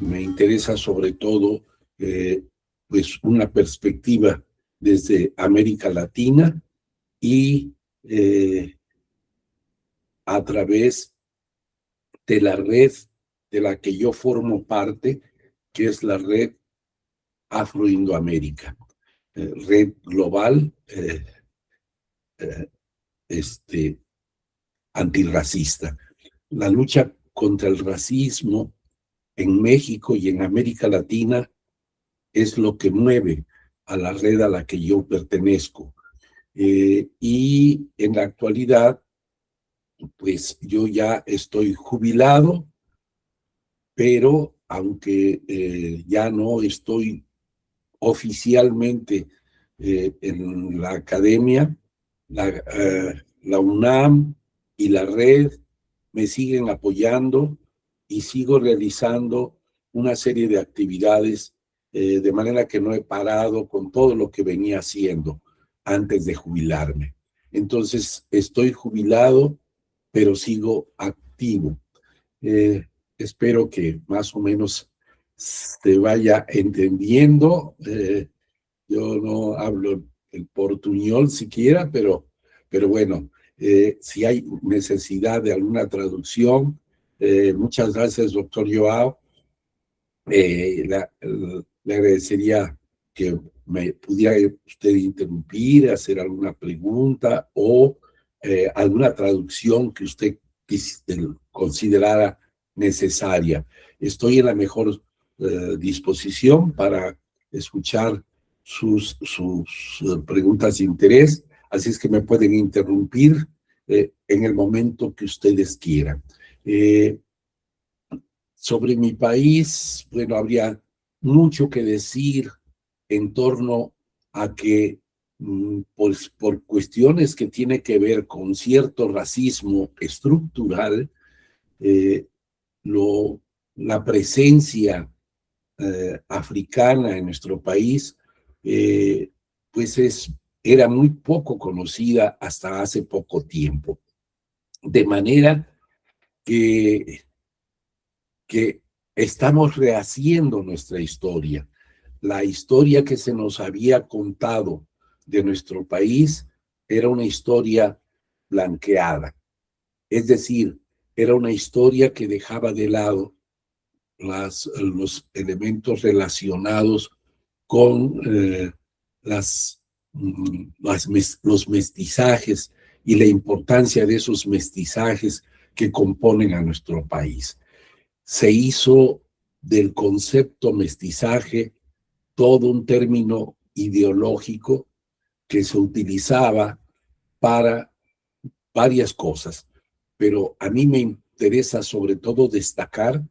Me interesa sobre todo pues una perspectiva desde América Latina y a través de la red de la que yo formo parte, que es la red Afro-Indoamérica, red global antirracista. La lucha contra el racismo en México y en América Latina es lo que mueve a la red a la que yo pertenezco. Y en la actualidad, pues yo ya estoy jubilado, pero aunque ya no estoy oficialmente en la academia, la UNAM y la red me siguen apoyando y sigo realizando una serie de actividades de manera que no he parado con todo lo que venía haciendo antes de jubilarme. Entonces, estoy jubilado, pero sigo activo. Espero que más o menos se vaya entendiendo. Yo no hablo el portuñol siquiera, pero bueno, si hay necesidad de alguna traducción, muchas gracias, doctor Joao. Le agradecería que me pudiera usted interrumpir, hacer alguna pregunta o alguna traducción que usted considerara necesaria. Estoy en la mejor disposición para escuchar sus preguntas de interés, así es que me pueden interrumpir en el momento que ustedes quieran. Sobre mi país, bueno, habría mucho que decir en torno a que, pues, por cuestiones que tienen que ver con cierto racismo estructural, eh, la presencia africana en nuestro país, pues era muy poco conocida hasta hace poco tiempo. De manera que estamos rehaciendo nuestra historia. La historia que se nos había contado de nuestro país era una historia blanqueada. Es decir, era una historia que dejaba de lado los elementos relacionados con los mestizajes y la importancia de esos mestizajes que componen a nuestro país. Se hizo del concepto mestizaje todo un término ideológico que se utilizaba para varias cosas, pero a mí me interesa sobre todo destacar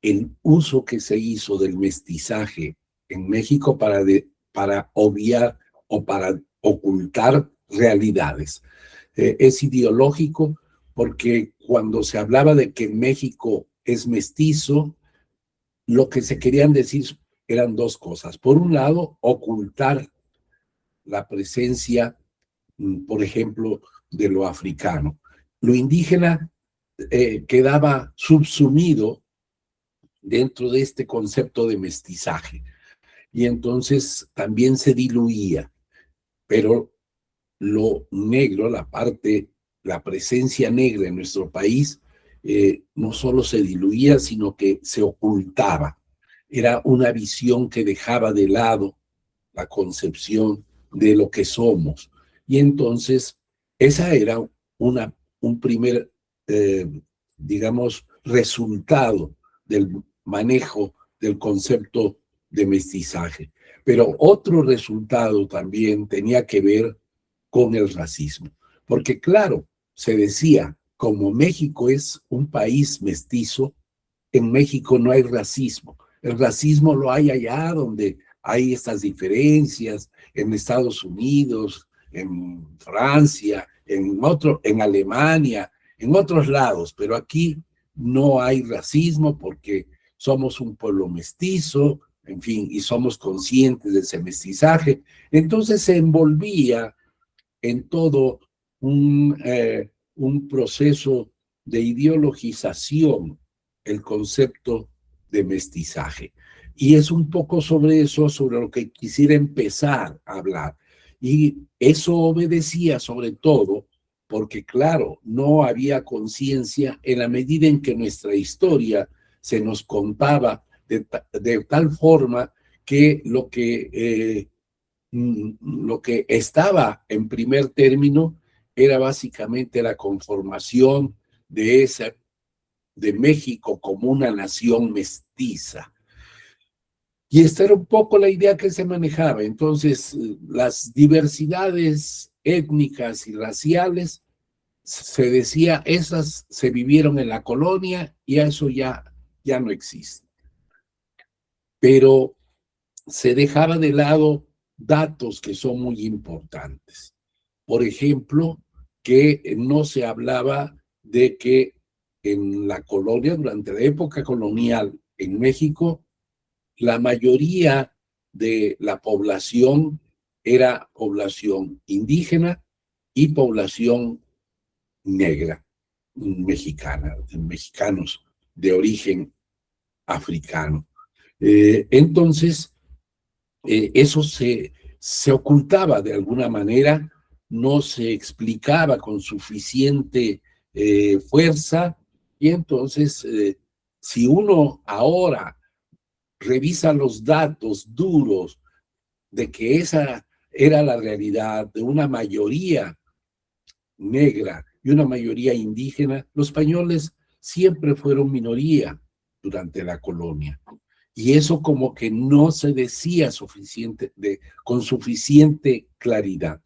el uso que se hizo del mestizaje en México para obviar o para ocultar realidades. Es ideológico porque cuando se hablaba de que México es mestizo, lo que se querían decir eran dos cosas. Por un lado, ocultar la presencia, por ejemplo, de lo africano. Lo indígena quedaba subsumido dentro de este concepto de mestizaje y entonces también se diluía, pero lo negro, la presencia negra en nuestro país, no solo se diluía, sino que se ocultaba. Era una visión que dejaba de lado la concepción de lo que somos. Y entonces, esa era un primer, digamos, resultado del manejo del concepto de mestizaje. Pero otro resultado también tenía que ver con el racismo. Porque claro, se decía, como México es un país mestizo, en México no hay racismo. El racismo lo hay allá donde hay estas diferencias, en Estados Unidos, en Francia, en Alemania, en otros lados, pero aquí no hay racismo porque somos un pueblo mestizo, en fin, y somos conscientes de ese mestizaje. Entonces se envolvía en todo un proceso de ideologización el concepto de mestizaje. Y es un poco sobre eso, sobre lo que quisiera empezar a hablar. Y eso obedecía sobre todo porque, claro, no había conciencia en la medida en que nuestra historia se nos contaba de tal forma que lo que estaba en primer término era básicamente la conformación de México como una nación mestiza. Y esta era un poco la idea que se manejaba. Entonces, las diversidades étnicas y raciales, se decía, esas se vivieron en la colonia y eso ya no existe. Pero se dejaba de lado datos que son muy importantes. Por ejemplo, que no se hablaba de que en la colonia, durante la época colonial en México, la mayoría de la población era población indígena y población negra, mexicana, mexicanos de origen africano. Entonces, eso se ocultaba de alguna manera, no se explicaba con suficiente fuerza, y entonces, si uno ahora revisa los datos duros de que esa era la realidad de una mayoría negra y una mayoría indígena, los españoles siempre fueron minoría durante la colonia. Y eso como que no se decía con suficiente claridad.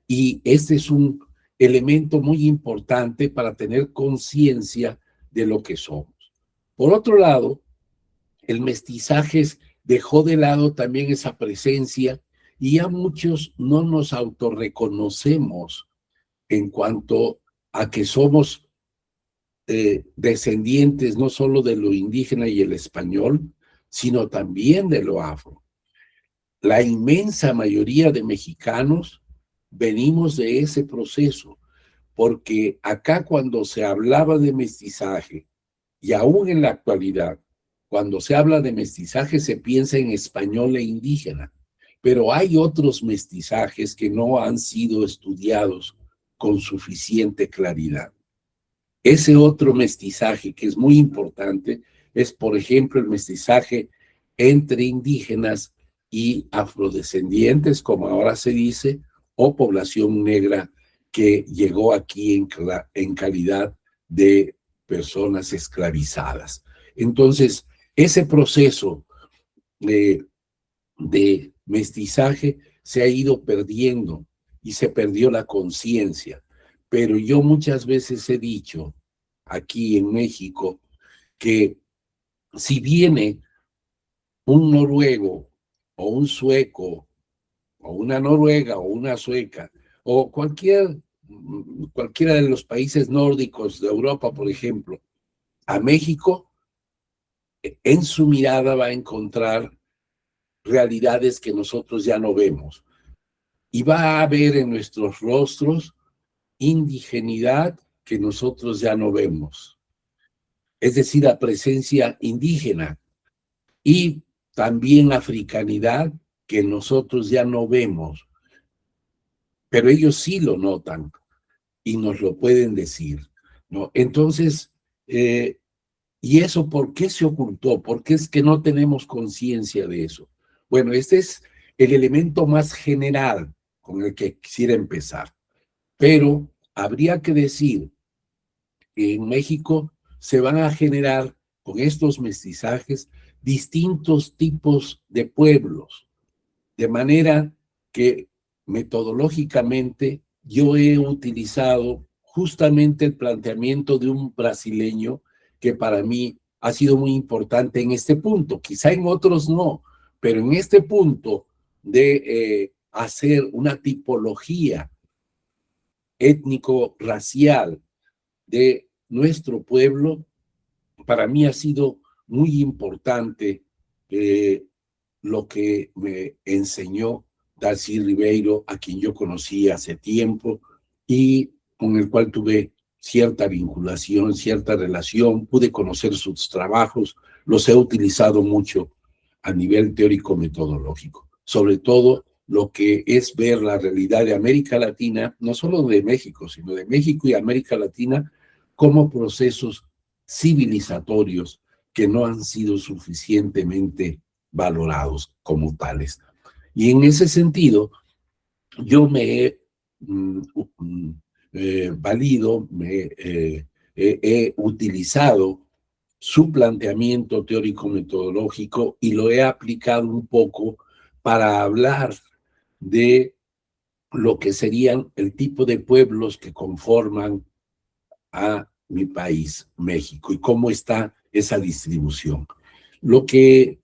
Y este es un elemento muy importante para tener conciencia de lo que somos. Por otro lado, el mestizaje dejó de lado también esa presencia y ya muchos no nos autorreconocemos en cuanto a que somos descendientes no solo de lo indígena y el español, sino también de lo afro. La inmensa mayoría de mexicanos venimos de ese proceso, porque acá cuando se hablaba de mestizaje, y aún en la actualidad, cuando se habla de mestizaje se piensa en español e indígena, pero hay otros mestizajes que no han sido estudiados con suficiente claridad. Ese otro mestizaje que es muy importante es, por ejemplo, el mestizaje entre indígenas y afrodescendientes, como ahora se dice, o población negra que llegó aquí en calidad de personas esclavizadas. Entonces, ese proceso de mestizaje se ha ido perdiendo y se perdió la conciencia. Pero yo muchas veces he dicho aquí en México que si viene un noruego o un sueco o una noruega o una sueca o cualquiera de los países nórdicos de Europa, por ejemplo, a México, en su mirada va a encontrar realidades que nosotros ya no vemos. Y va a haber en nuestros rostros indigenidad que nosotros ya no vemos. Es decir, la presencia indígena y también africanidad que nosotros ya no vemos. Pero ellos sí lo notan y nos lo pueden decir, ¿no? Entonces, ¿y eso por qué se ocultó? ¿Por qué es que no tenemos conciencia de eso? Bueno, este es el elemento más general con el que quisiera empezar. Pero habría que decir que en México se van a generar con estos mestizajes distintos tipos de pueblos, de manera que metodológicamente yo he utilizado justamente el planteamiento de un brasileño que para mí ha sido muy importante en este punto, quizá en otros no, pero en este punto de hacer una tipología étnico-racial de nuestro pueblo, para mí ha sido muy importante lo que me enseñó Darcy Ribeiro, a quien yo conocí hace tiempo y con el cual tuve cierta vinculación, cierta relación, pude conocer sus trabajos, los he utilizado mucho a nivel teórico-metodológico, sobre todo lo que es ver la realidad de América Latina, no solo de México, sino de México y América Latina, como procesos civilizatorios que no han sido suficientemente valorados como tales. Y en ese sentido, yo me he valido, he utilizado su planteamiento teórico-metodológico y lo he aplicado un poco para hablar de lo que serían el tipo de pueblos que conforman a mi país, México, y cómo está esa distribución. Lo que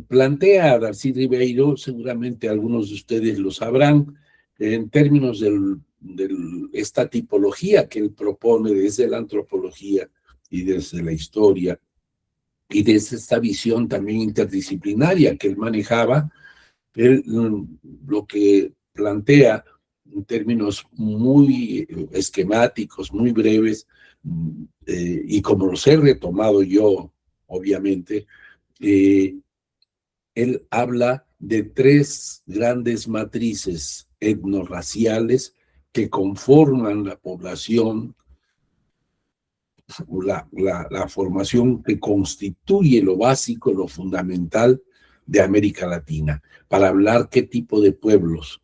plantea Darcy Ribeiro, seguramente algunos de ustedes lo sabrán, en términos de esta tipología que él propone desde la antropología y desde la historia, y desde esta visión también interdisciplinaria que él manejaba, él lo que plantea en términos muy esquemáticos, muy breves, y como los he retomado yo, obviamente, él habla de tres grandes matrices etnorraciales que conforman la población, la formación que constituye lo básico, lo fundamental de América Latina, para hablar qué tipo de pueblos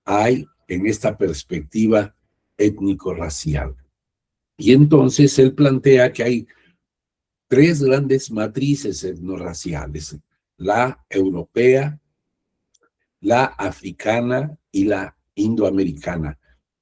hay en esta perspectiva étnico-racial. Y entonces él plantea que hay tres grandes matrices etnorraciales: la europea, la africana y la indoamericana,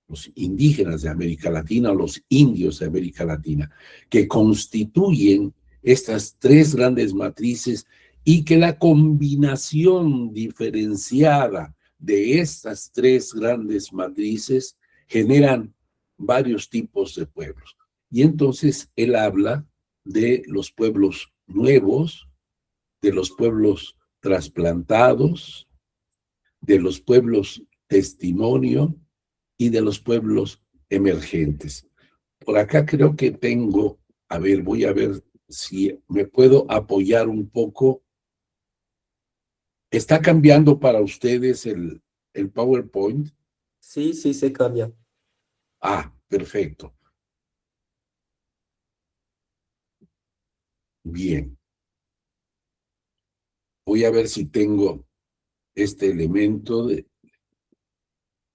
los indígenas de América Latina o los indios de América Latina, que constituyen estas tres grandes matrices y que la combinación diferenciada de estas tres grandes matrices generan varios tipos de pueblos. Y entonces él habla de los pueblos nuevos, de los pueblos trasplantados, de los pueblos testimonio y de los pueblos emergentes. Por acá creo que tengo, a ver, voy a ver si me puedo apoyar un poco. ¿Está cambiando para ustedes el PowerPoint? Sí, sí, se cambia. Ah, perfecto. Bien. Voy a ver si tengo este elemento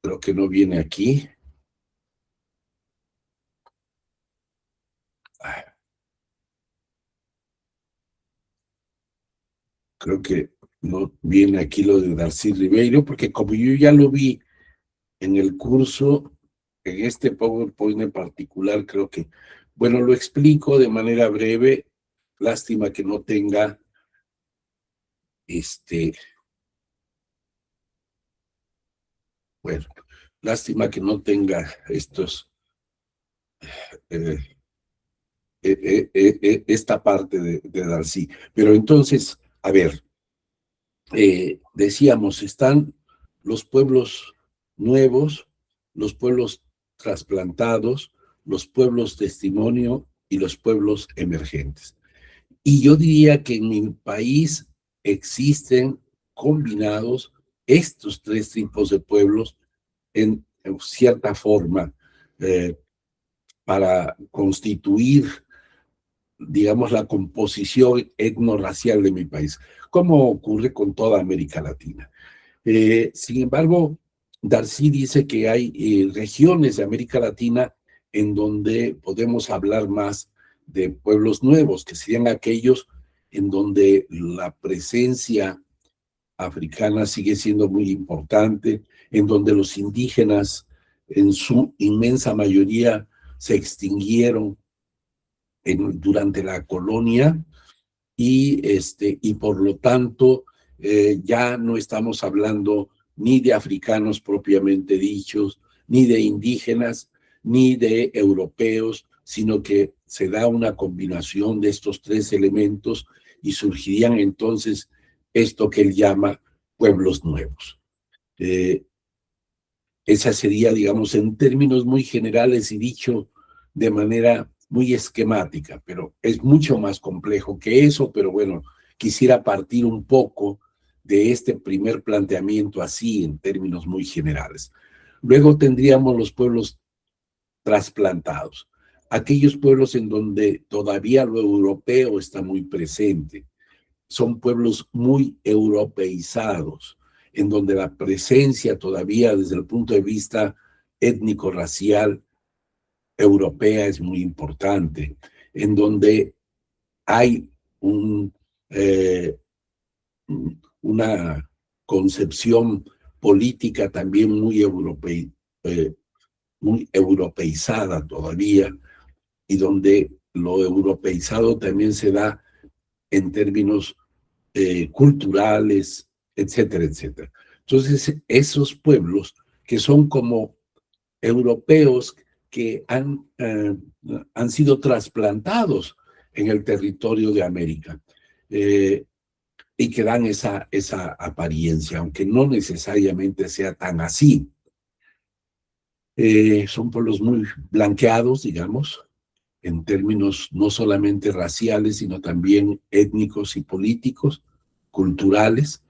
creo que no viene aquí. Creo que no viene aquí lo de Darcy Ribeiro, porque como yo ya lo vi en el curso, en este PowerPoint en particular, creo que, bueno, lo explico de manera breve. Lástima que no tenga bueno, lástima que no tenga estos, esta parte de Darcy. Pero entonces, a ver, decíamos, están los pueblos nuevos, los pueblos trasplantados, los pueblos testimonio y los pueblos emergentes. Y yo diría que en mi país existen combinados estos tres tipos de pueblos en cierta forma para constituir, digamos, la composición etnorracial de mi país, como ocurre con toda América Latina. Sin embargo, Darcy dice que hay regiones de América Latina en donde podemos hablar más de pueblos nuevos, que serían aquellos en donde la presencia africana sigue siendo muy importante, en donde los indígenas en su inmensa mayoría se extinguieron durante la colonia y por lo tanto ya no estamos hablando ni de africanos propiamente dichos, ni de indígenas, ni de europeos, sino que se da una combinación de estos tres elementos y surgirían entonces esto que él llama pueblos nuevos. Esa sería, digamos, en términos muy generales y dicho de manera muy esquemática, pero es mucho más complejo que eso, pero bueno, quisiera partir un poco de este primer planteamiento así en términos muy generales. Luego tendríamos los pueblos trasplantados, aquellos pueblos en donde todavía lo europeo está muy presente. Son pueblos muy europeizados, en donde la presencia todavía desde el punto de vista étnico-racial europea es muy importante, en donde hay una concepción política también muy europeizada todavía, y donde lo europeizado también se da en términos culturales, etcétera, etcétera. Entonces, esos pueblos que son como europeos que han sido trasplantados en el territorio de América y que dan esa apariencia, aunque no necesariamente sea tan así. Son pueblos muy blanqueados, digamos, en términos no solamente raciales, sino también étnicos y políticos, culturales.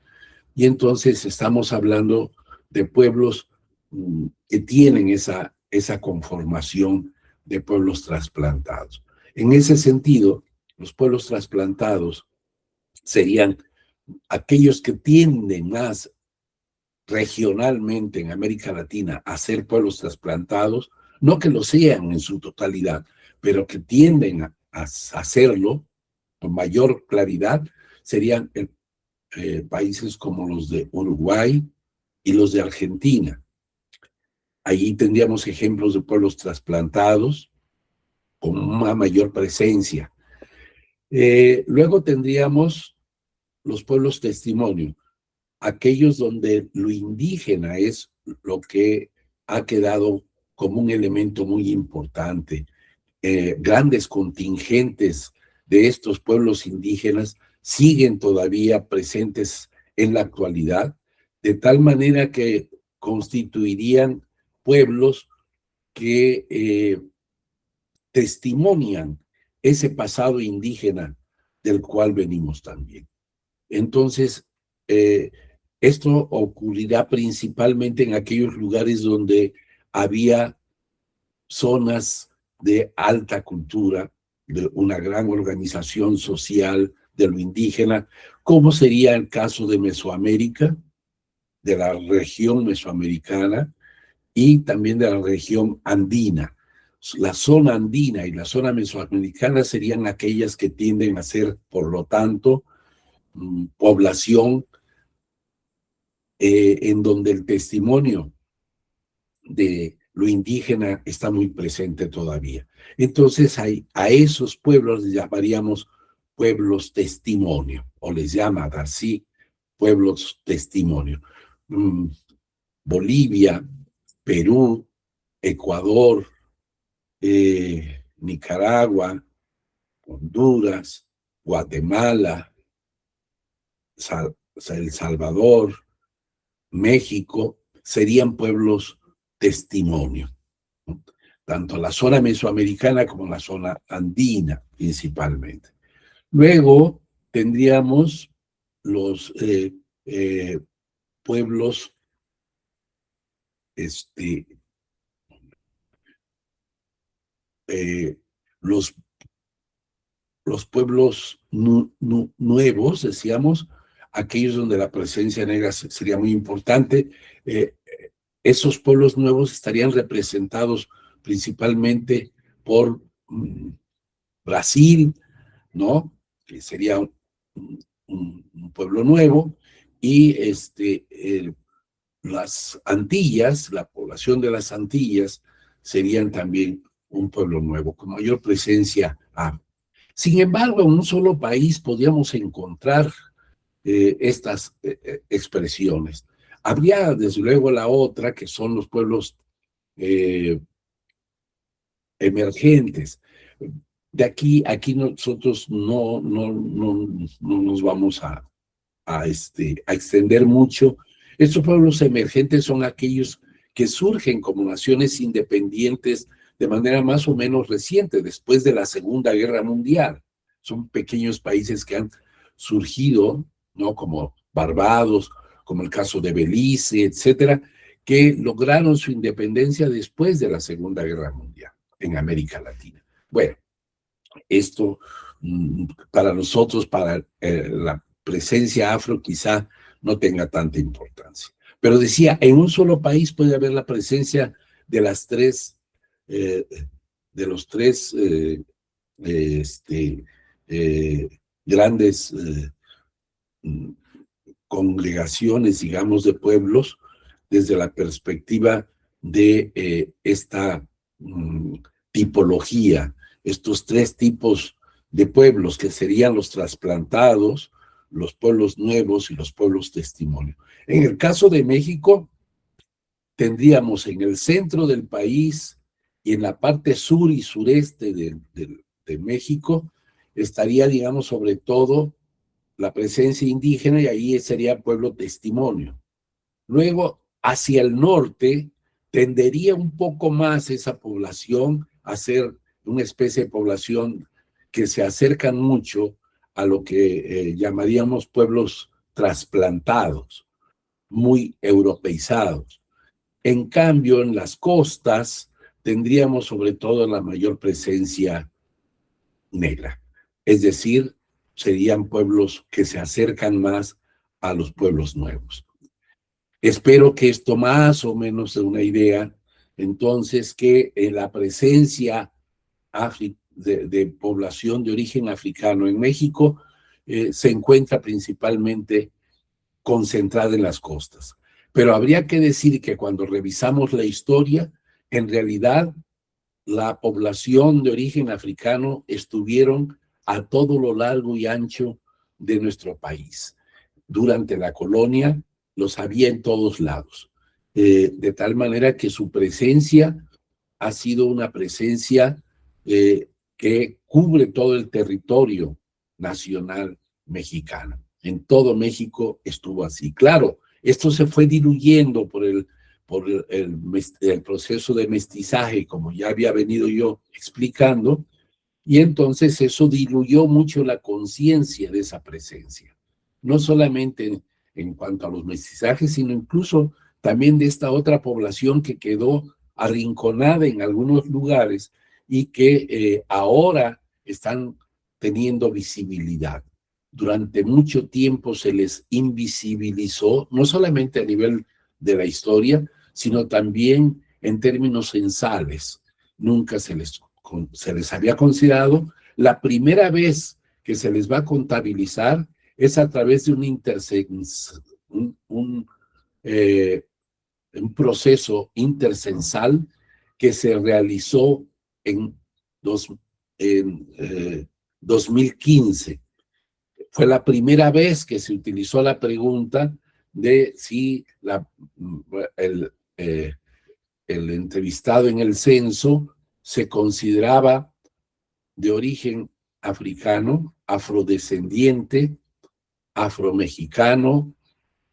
Y entonces estamos hablando de pueblos que tienen esa conformación de pueblos trasplantados. En ese sentido, los pueblos trasplantados serían aquellos que tienden más regionalmente en América Latina a ser pueblos trasplantados, no que lo sean en su totalidad, pero que tienden a hacerlo con mayor claridad, serían países como los de Uruguay y los de Argentina. Allí tendríamos ejemplos de pueblos trasplantados con una mayor presencia. Luego tendríamos los pueblos testimonio, aquellos donde lo indígena es lo que ha quedado como un elemento muy importante. Grandes contingentes de estos pueblos indígenas siguen todavía presentes en la actualidad, de tal manera que constituirían pueblos que testimonian ese pasado indígena del cual venimos también. Entonces, esto ocurrirá principalmente en aquellos lugares donde había zonas de alta cultura, de una gran organización social de lo indígena, como sería el caso de Mesoamérica, de la región mesoamericana y también de la región andina. La zona andina y la zona mesoamericana serían aquellas que tienden a ser, por lo tanto, población en donde el testimonio de lo indígena está muy presente todavía. Entonces a esos pueblos les llamaríamos pueblos testimonio, o les llaman así pueblos testimonio. Bolivia, Perú, Ecuador, Nicaragua, Honduras, Guatemala, El Salvador, México, serían pueblos testimonio, ¿no? Tanto la zona mesoamericana como la zona andina principalmente. Luego tendríamos los pueblos los pueblos nuevos, decíamos, aquellos donde la presencia negra sería muy importante. Esos pueblos nuevos estarían representados principalmente por Brasil, ¿no? Que sería un pueblo nuevo, y las Antillas, la población de las Antillas, serían también un pueblo nuevo, con mayor presencia. Sin embargo, en un solo país podríamos encontrar estas expresiones. Habría, desde luego, la otra, que son los pueblos emergentes, de aquí nosotros no nos vamos a extender mucho. Estos pueblos emergentes son aquellos que surgen como naciones independientes de manera más o menos reciente, después de la Segunda Guerra Mundial. Son pequeños países que han surgido, ¿no? Como Barbados, como el caso de Belice, etcétera, que lograron su independencia después de la Segunda Guerra Mundial en América Latina. Bueno, esto para nosotros, para la presencia afro, quizá no tenga tanta importancia. Pero decía, en un solo país puede haber la presencia de las tres, de los tres grandes congregaciones, digamos, de pueblos, desde la perspectiva de esta tipología, estos tres tipos de pueblos que serían los trasplantados, los pueblos nuevos y los pueblos testimonio. En el caso de México, tendríamos en el centro del país y en la parte sur y sureste de México, estaría, digamos, sobre todo la presencia indígena, y ahí sería pueblo testimonio. Luego, hacia el norte, tendería un poco más esa población a ser una especie de población que se acercan mucho a lo que llamaríamos pueblos trasplantados, muy europeizados. En cambio, en las costas tendríamos sobre todo la mayor presencia negra, es decir, serían pueblos que se acercan más a los pueblos nuevos. Espero que esto más o menos dé una idea, entonces, que la presencia de población de origen africano en México se encuentra principalmente concentrada en las costas. Pero habría que decir que cuando revisamos la historia, en realidad la población de origen africano estuvieron a todo lo largo y ancho de nuestro país. Durante la colonia los había en todos lados, de tal manera que su presencia ha sido una presencia que cubre todo el territorio nacional mexicano. En todo México estuvo así. Claro, esto se fue diluyendo por el proceso de mestizaje, como ya había venido yo explicando, y entonces eso diluyó mucho la conciencia de esa presencia. No solamente en cuanto a los mestizajes, sino incluso también de esta otra población que quedó arrinconada en algunos lugares y que ahora están teniendo visibilidad. Durante mucho tiempo se les invisibilizó, no solamente a nivel de la historia, sino también en términos censales. Nunca se les había considerado. La primera vez que se les va a contabilizar es a través de un proceso intercensal que se realizó en 2015. Fue la primera vez que se utilizó la pregunta de si el entrevistado en el censo se consideraba de origen africano, afrodescendiente, afromexicano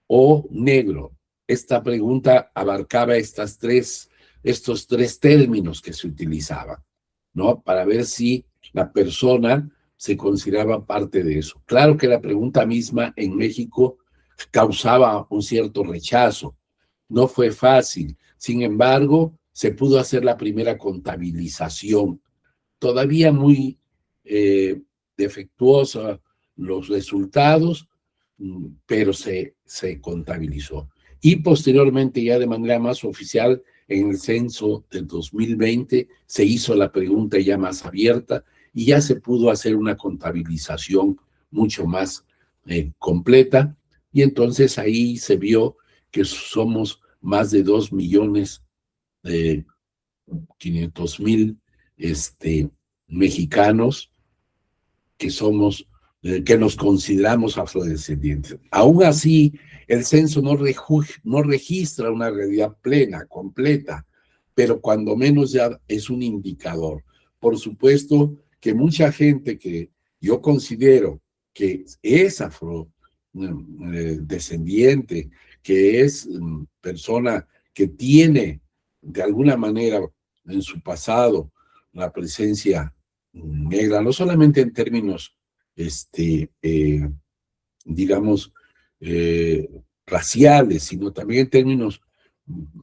o negro. Esta pregunta abarcaba estos tres términos que se utilizaban, ¿no? Para ver si la persona se consideraba parte de eso. Claro que la pregunta misma en México causaba un cierto rechazo. No fue fácil. Sin embargo, se pudo hacer la primera contabilización. Todavía muy defectuosa los resultados, pero se contabilizó. Y posteriormente, ya de manera más oficial, en el censo del 2020, se hizo la pregunta ya más abierta y ya se pudo hacer una contabilización mucho más completa. Y entonces ahí se vio que somos más de 2.500.000 mexicanos que nos consideramos afrodescendientes. Aún así, el censo no registra una realidad plena, completa, pero cuando menos ya es un indicador. Por supuesto que mucha gente que yo considero que es afrodescendiente, que es persona que tiene de alguna manera en su pasado la presencia negra, no solamente en términos, digamos, raciales, sino también en términos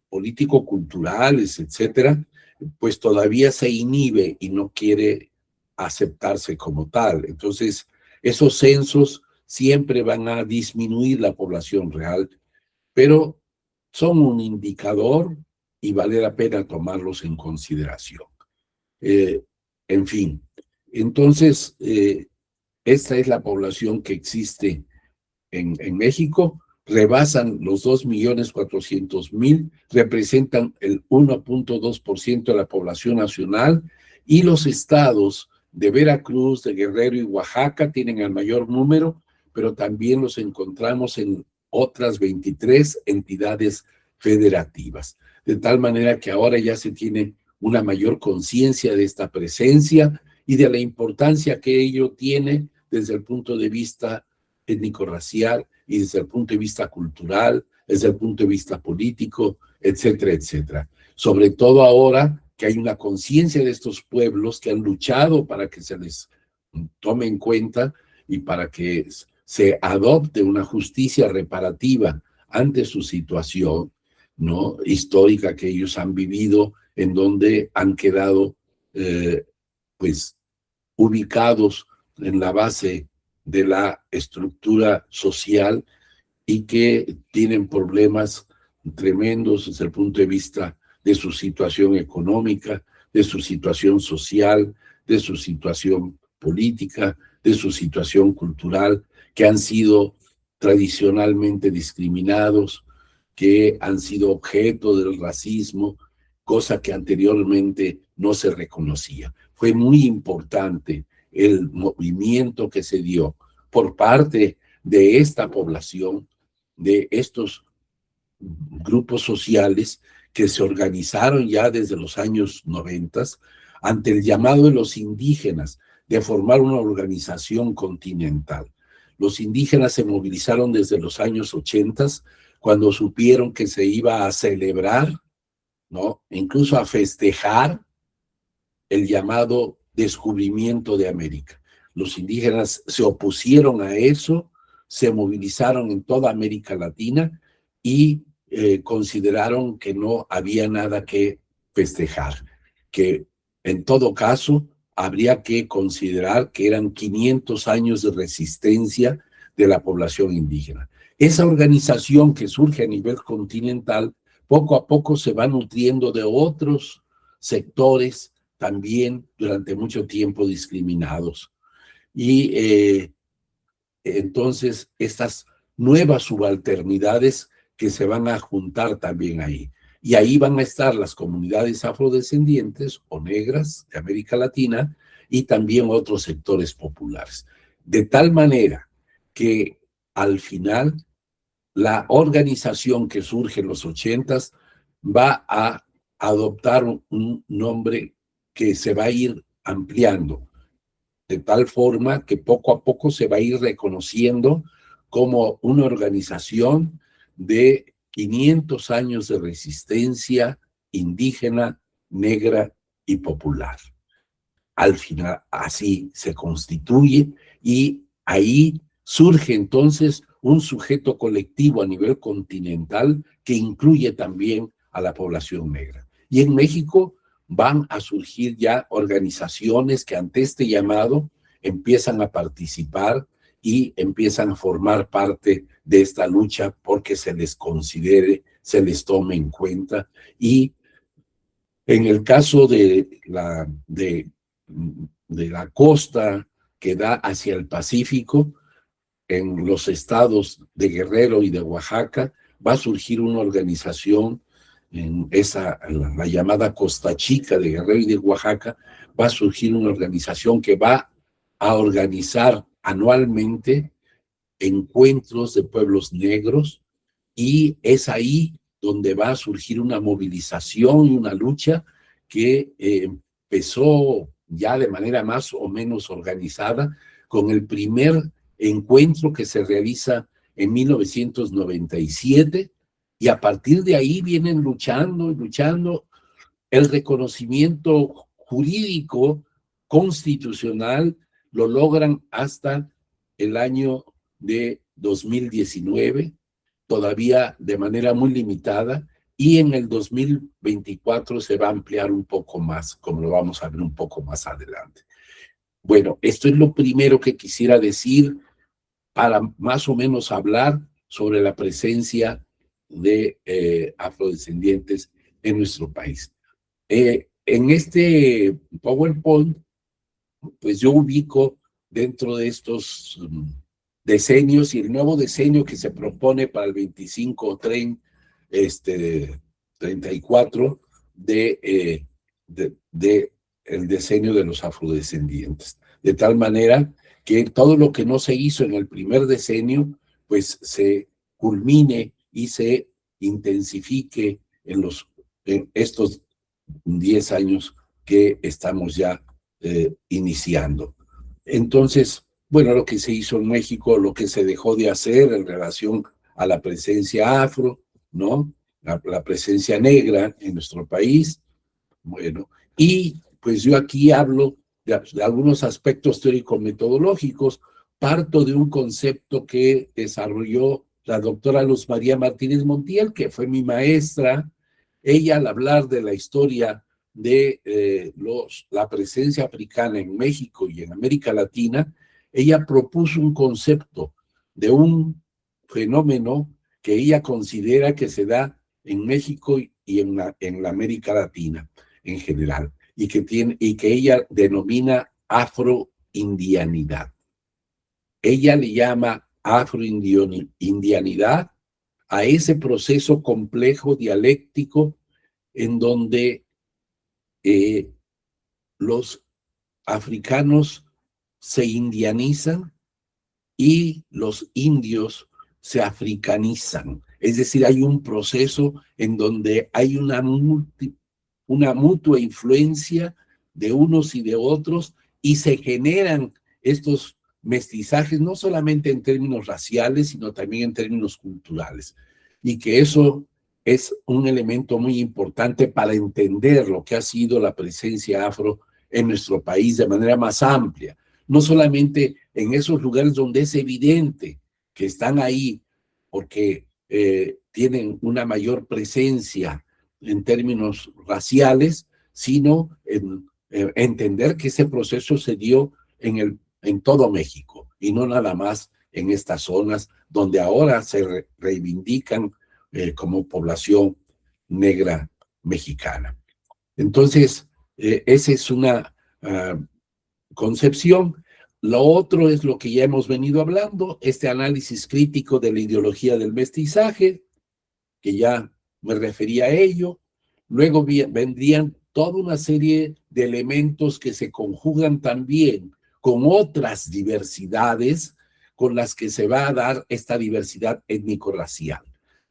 político-culturales, etcétera, pues todavía se inhibe y no quiere aceptarse como tal. Entonces, esos censos siempre van a disminuir la población real, pero son un indicador y vale la pena tomarlos en consideración. En fin, entonces, esta es la población que existe en México, rebasan los 2.400.000, representan el 1.2% de la población nacional, y los estados de Veracruz, de Guerrero y Oaxaca tienen el mayor número, pero también los encontramos en otras 23 entidades federativas, de tal manera que ahora ya se tiene una mayor conciencia de esta presencia y de la importancia que ello tiene desde el punto de vista étnico-racial y desde el punto de vista cultural, desde el punto de vista político, etcétera, etcétera. Sobre todo ahora que hay una conciencia de estos pueblos que han luchado para que se les tome en cuenta y para que se adopte una justicia reparativa ante su situación, ¿no?, histórica que ellos han vivido, en donde han quedado pues ubicados en la base de la estructura social y que tienen problemas tremendos desde el punto de vista de su situación económica, de su situación social, de su situación política, de su situación cultural, que han sido tradicionalmente discriminados, que han sido objeto del racismo, cosa que anteriormente no se reconocía. Fue muy importante el movimiento que se dio por parte de esta población, de estos grupos sociales que se organizaron ya desde los años 90 ante el llamado de los indígenas de formar una organización continental. Los indígenas se movilizaron desde los años 80 cuando supieron que se iba a celebrar, ¿no?, incluso a festejar el llamado descubrimiento de América. Los indígenas se opusieron a eso, se movilizaron en toda América Latina y consideraron que no había nada que festejar, que en todo caso habría que considerar que eran 500 años de resistencia de la población indígena. Esa organización que surge a nivel continental, poco a poco se va nutriendo de otros sectores también durante mucho tiempo discriminados. Y entonces estas nuevas subalternidades que se van a juntar también ahí. Y ahí van a estar las comunidades afrodescendientes o negras de América Latina y también otros sectores populares. De tal manera que al final la organización que surge en los 80s va a adoptar un nombre que se va a ir ampliando, de tal forma que poco a poco se va a ir reconociendo como una organización de 500 años de resistencia indígena, negra y popular. Al final, así se constituye y ahí surge entonces un sujeto colectivo a nivel continental que incluye también a la población negra. Y en México van a surgir ya organizaciones que ante este llamado empiezan a participar y empiezan a formar parte de esta lucha porque se les considere, se les tome en cuenta. Y en el caso de la costa que da hacia el Pacífico, en los estados de Guerrero y de Oaxaca, va a surgir una organización, en la llamada Costa Chica de Guerrero y de Oaxaca, va a surgir una organización que va a organizar anualmente encuentros de pueblos negros, y es ahí donde va a surgir una movilización y una lucha que empezó ya de manera más o menos organizada, con el primer encuentro que se realiza en 1997, y a partir de ahí vienen luchando y luchando. El reconocimiento jurídico constitucional lo logran hasta el año de 2019, todavía de manera muy limitada, y en el 2024 se va a ampliar un poco más, como lo vamos a ver un poco más adelante. Bueno, esto es lo primero que quisiera decir para más o menos hablar sobre la presencia de afrodescendientes en nuestro país. En este PowerPoint, pues yo ubico dentro de estos decenios y el nuevo decenio que se propone para el 34 de el decenio de los afrodescendientes. De tal manera que todo lo que no se hizo en el primer decenio, pues se culmine y se intensifique en estos 10 años que estamos ya iniciando. Entonces, bueno, lo que se hizo en México, lo que se dejó de hacer en relación a la presencia afro, ¿no? La presencia negra en nuestro país, bueno, y pues yo aquí hablo de algunos aspectos teórico-metodológicos, parto de un concepto que desarrolló la doctora Luz María Martínez Montiel, que fue mi maestra. Ella, al hablar de la historia de la presencia africana en México y en América Latina, ella propuso un concepto de un fenómeno que ella considera que se da en México y en la América Latina en general, y que ella denomina afroindianidad. Ella le llama afroindianidad a ese proceso complejo dialéctico en donde los africanos se indianizan y los indios se africanizan. Es decir, hay un proceso en donde hay una mutua influencia de unos y de otros, y se generan estos mestizajes no solamente en términos raciales, sino también en términos culturales. Y que eso es un elemento muy importante para entender lo que ha sido la presencia afro en nuestro país de manera más amplia. No solamente en esos lugares donde es evidente que están ahí porque tienen una mayor presencia en términos raciales, sino en entender que ese proceso se dio en todo México y no nada más en estas zonas donde ahora se reivindican como población negra mexicana. Entonces, esa es una concepción. Lo otro es lo que ya hemos venido hablando, este análisis crítico de la ideología del mestizaje, que ya me refería a ello. Luego vendrían toda una serie de elementos que se conjugan también con otras diversidades con las que se va a dar esta diversidad étnico-racial.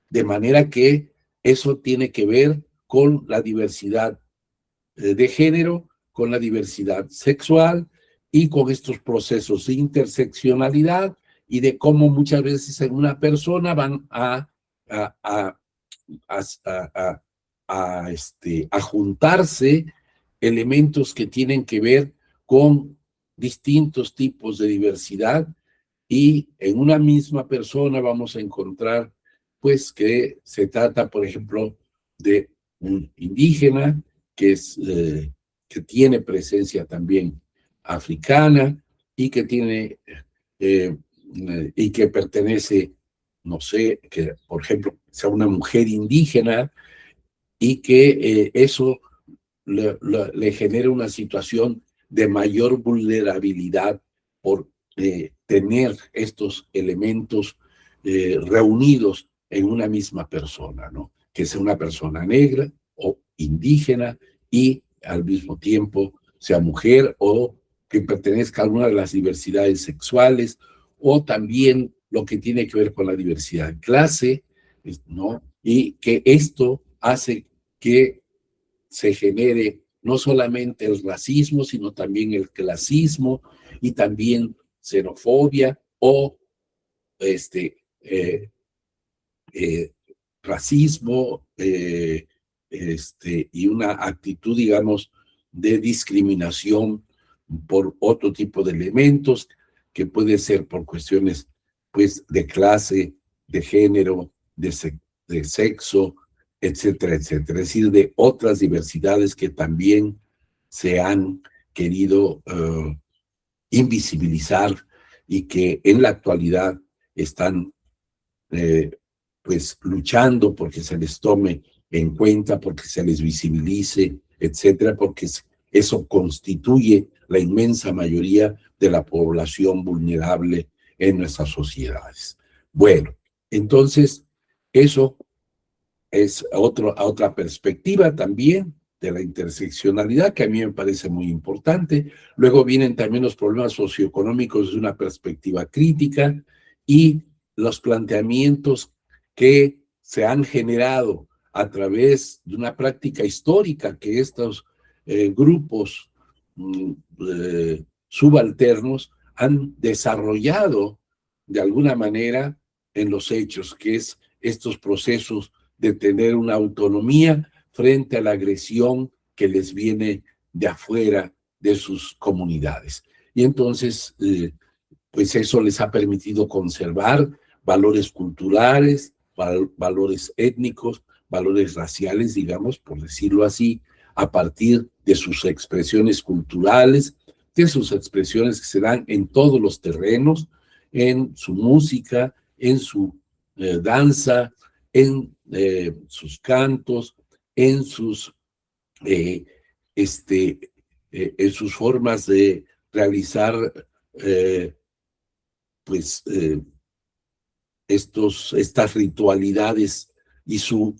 De manera que eso tiene que ver con la diversidad de género, con la diversidad sexual y con estos procesos de interseccionalidad y de cómo muchas veces en una persona van a juntarse elementos que tienen que ver con distintos tipos de diversidad, y en una misma persona vamos a encontrar pues que se trata, por ejemplo, de un indígena que tiene presencia también africana y que tiene y que pertenece, no sé, que por ejemplo sea una mujer indígena, y que eso le genera una situación de mayor vulnerabilidad por tener estos elementos reunidos en una misma persona, ¿no? Que sea una persona negra o indígena y al mismo tiempo sea mujer, o que pertenezca a alguna de las diversidades sexuales, o también lo que tiene que ver con la diversidad de clase, ¿no? Y que esto hace que se genere no solamente el racismo, sino también el clasismo y también xenofobia o racismo y una actitud, digamos, de discriminación por otro tipo de elementos, que puede ser por cuestiones, pues, de clase, de género, de sexo, etcétera, etcétera. Es decir, de otras diversidades que también se han querido invisibilizar y que en la actualidad están pues luchando porque se les tome en cuenta, porque se les visibilice, etcétera, porque eso constituye la inmensa mayoría de la población vulnerable en nuestras sociedades. Bueno, entonces eso es otra perspectiva también de la interseccionalidad, que a mí me parece muy importante. Luego vienen también los problemas socioeconómicos desde una perspectiva crítica y los planteamientos que se han generado a través de una práctica histórica que estos grupos subalternos han desarrollado de alguna manera en los hechos, que es estos procesos de tener una autonomía frente a la agresión que les viene de afuera de sus comunidades. Y entonces, pues eso les ha permitido conservar valores culturales, valores étnicos, valores raciales, digamos, por decirlo así, a partir de sus expresiones culturales, de sus expresiones que se dan en todos los terrenos, en su música, en su danza, en sus cantos, en sus en sus formas de realizar pues estas ritualidades y su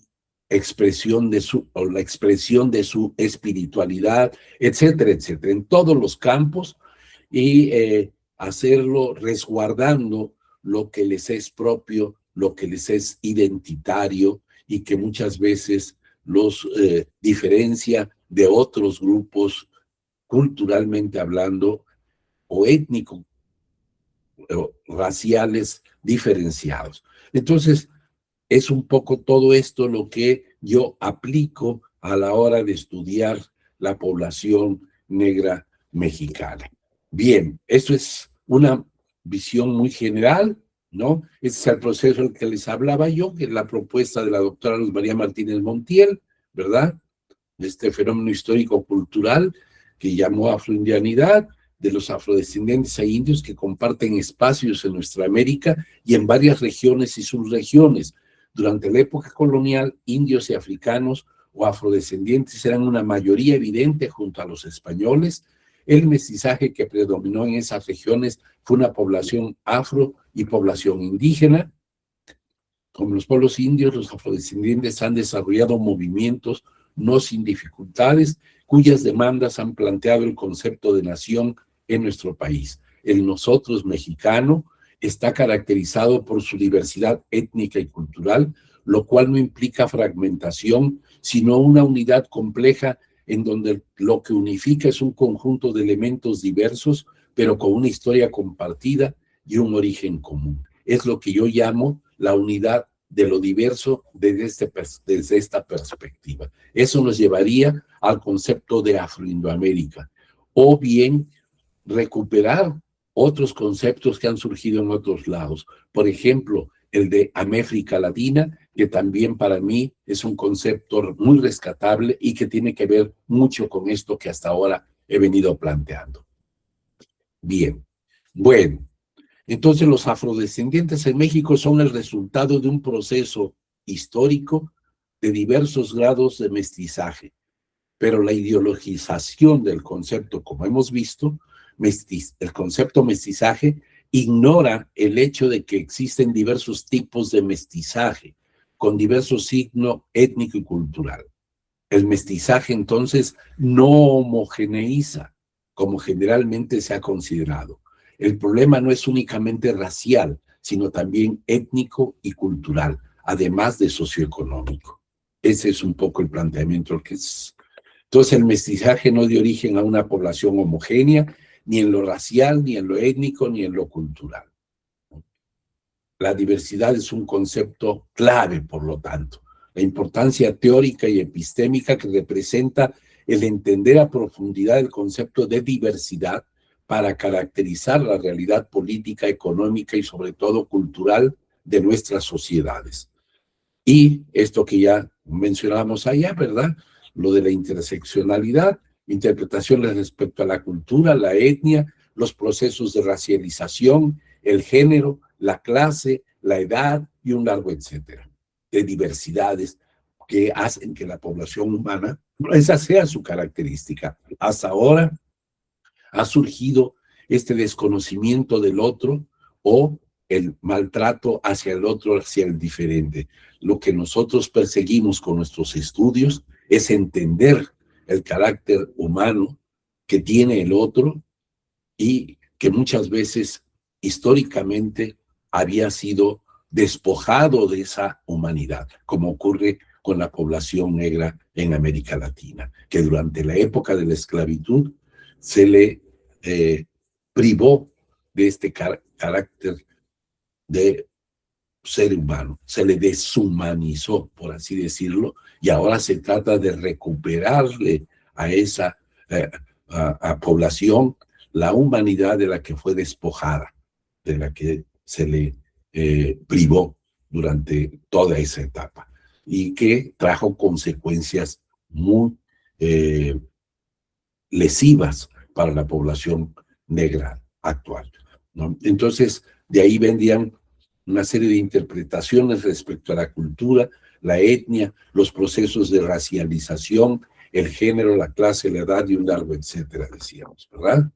expresión la expresión de su espiritualidad, etcétera, etcétera, en todos los campos, y hacerlo resguardando lo que les es propio, lo que les es identitario y que muchas veces los diferencia de otros grupos culturalmente hablando o étnico o raciales diferenciados. Entonces, es un poco todo esto lo que yo aplico a la hora de estudiar la población negra mexicana. Bien, esto es una visión muy general, ¿no? Este es el proceso del que les hablaba yo, que es la propuesta de la doctora Luz María Martínez Montiel, ¿verdad? De este fenómeno histórico-cultural que llamó afroindianidad, de los afrodescendientes e indios que comparten espacios en nuestra América y en varias regiones y subregiones. Durante la época colonial, indios y africanos o afrodescendientes eran una mayoría evidente junto a los españoles. El mestizaje que predominó en esas regiones fue una población afro y población indígena. Como los pueblos indios, los afrodescendientes han desarrollado movimientos no sin dificultades, cuyas demandas han planteado el concepto de nación en nuestro país. El nosotros mexicano está caracterizado por su diversidad étnica y cultural, lo cual no implica fragmentación, sino una unidad compleja en donde lo que unifica es un conjunto de elementos diversos, pero con una historia compartida y un origen común. Es lo que yo llamo la unidad de lo diverso desde esta perspectiva. Eso nos llevaría al concepto de Afroindoamérica, o bien recuperar otros conceptos que han surgido en otros lados. Por ejemplo, el de América Latina, que también para mí es un concepto muy rescatable y que tiene que ver mucho con esto que hasta ahora he venido planteando. Bien, bueno, entonces los afrodescendientes en México son el resultado de un proceso histórico de diversos grados de mestizaje, pero la ideologización del concepto, como hemos visto, el concepto mestizaje ignora el hecho de que existen diversos tipos de mestizaje, con diverso signo étnico y cultural. El mestizaje, entonces, no homogeneiza, como generalmente se ha considerado. El problema no es únicamente racial, sino también étnico y cultural, además de socioeconómico. Ese es un poco el planteamiento que Entonces el mestizaje no dio origen a una población homogénea, ni en lo racial, ni en lo étnico, ni en lo cultural. La diversidad es un concepto clave, por lo tanto. La importancia teórica y epistémica que representa el entender a profundidad el concepto de diversidad para caracterizar la realidad política, económica y sobre todo cultural de nuestras sociedades. Y esto que ya mencionábamos allá, ¿verdad? Lo de la interseccionalidad, interpretaciones respecto a la cultura, la etnia, los procesos de racialización, el género, la clase, la edad y un largo etcétera, de diversidades que hacen que la población humana, esa sea su característica. Hasta ahora ha surgido este desconocimiento del otro o el maltrato hacia el otro, hacia el diferente. Lo que nosotros perseguimos con nuestros estudios es entender el carácter humano que tiene el otro y que muchas veces históricamente había sido despojado de esa humanidad, como ocurre con la población negra en América Latina, que durante la época de la esclavitud se le privó de este carácter de ser humano, se le deshumanizó, por así decirlo, y ahora se trata de recuperarle a esa a población la humanidad de la que fue despojada, de la que se le privó durante toda esa etapa y que trajo consecuencias muy lesivas para la población negra actual, ¿no? Entonces, de ahí vendían una serie de interpretaciones respecto a la cultura, la etnia, los procesos de racialización, el género, la clase, la edad y un largo etcétera, decíamos, ¿verdad?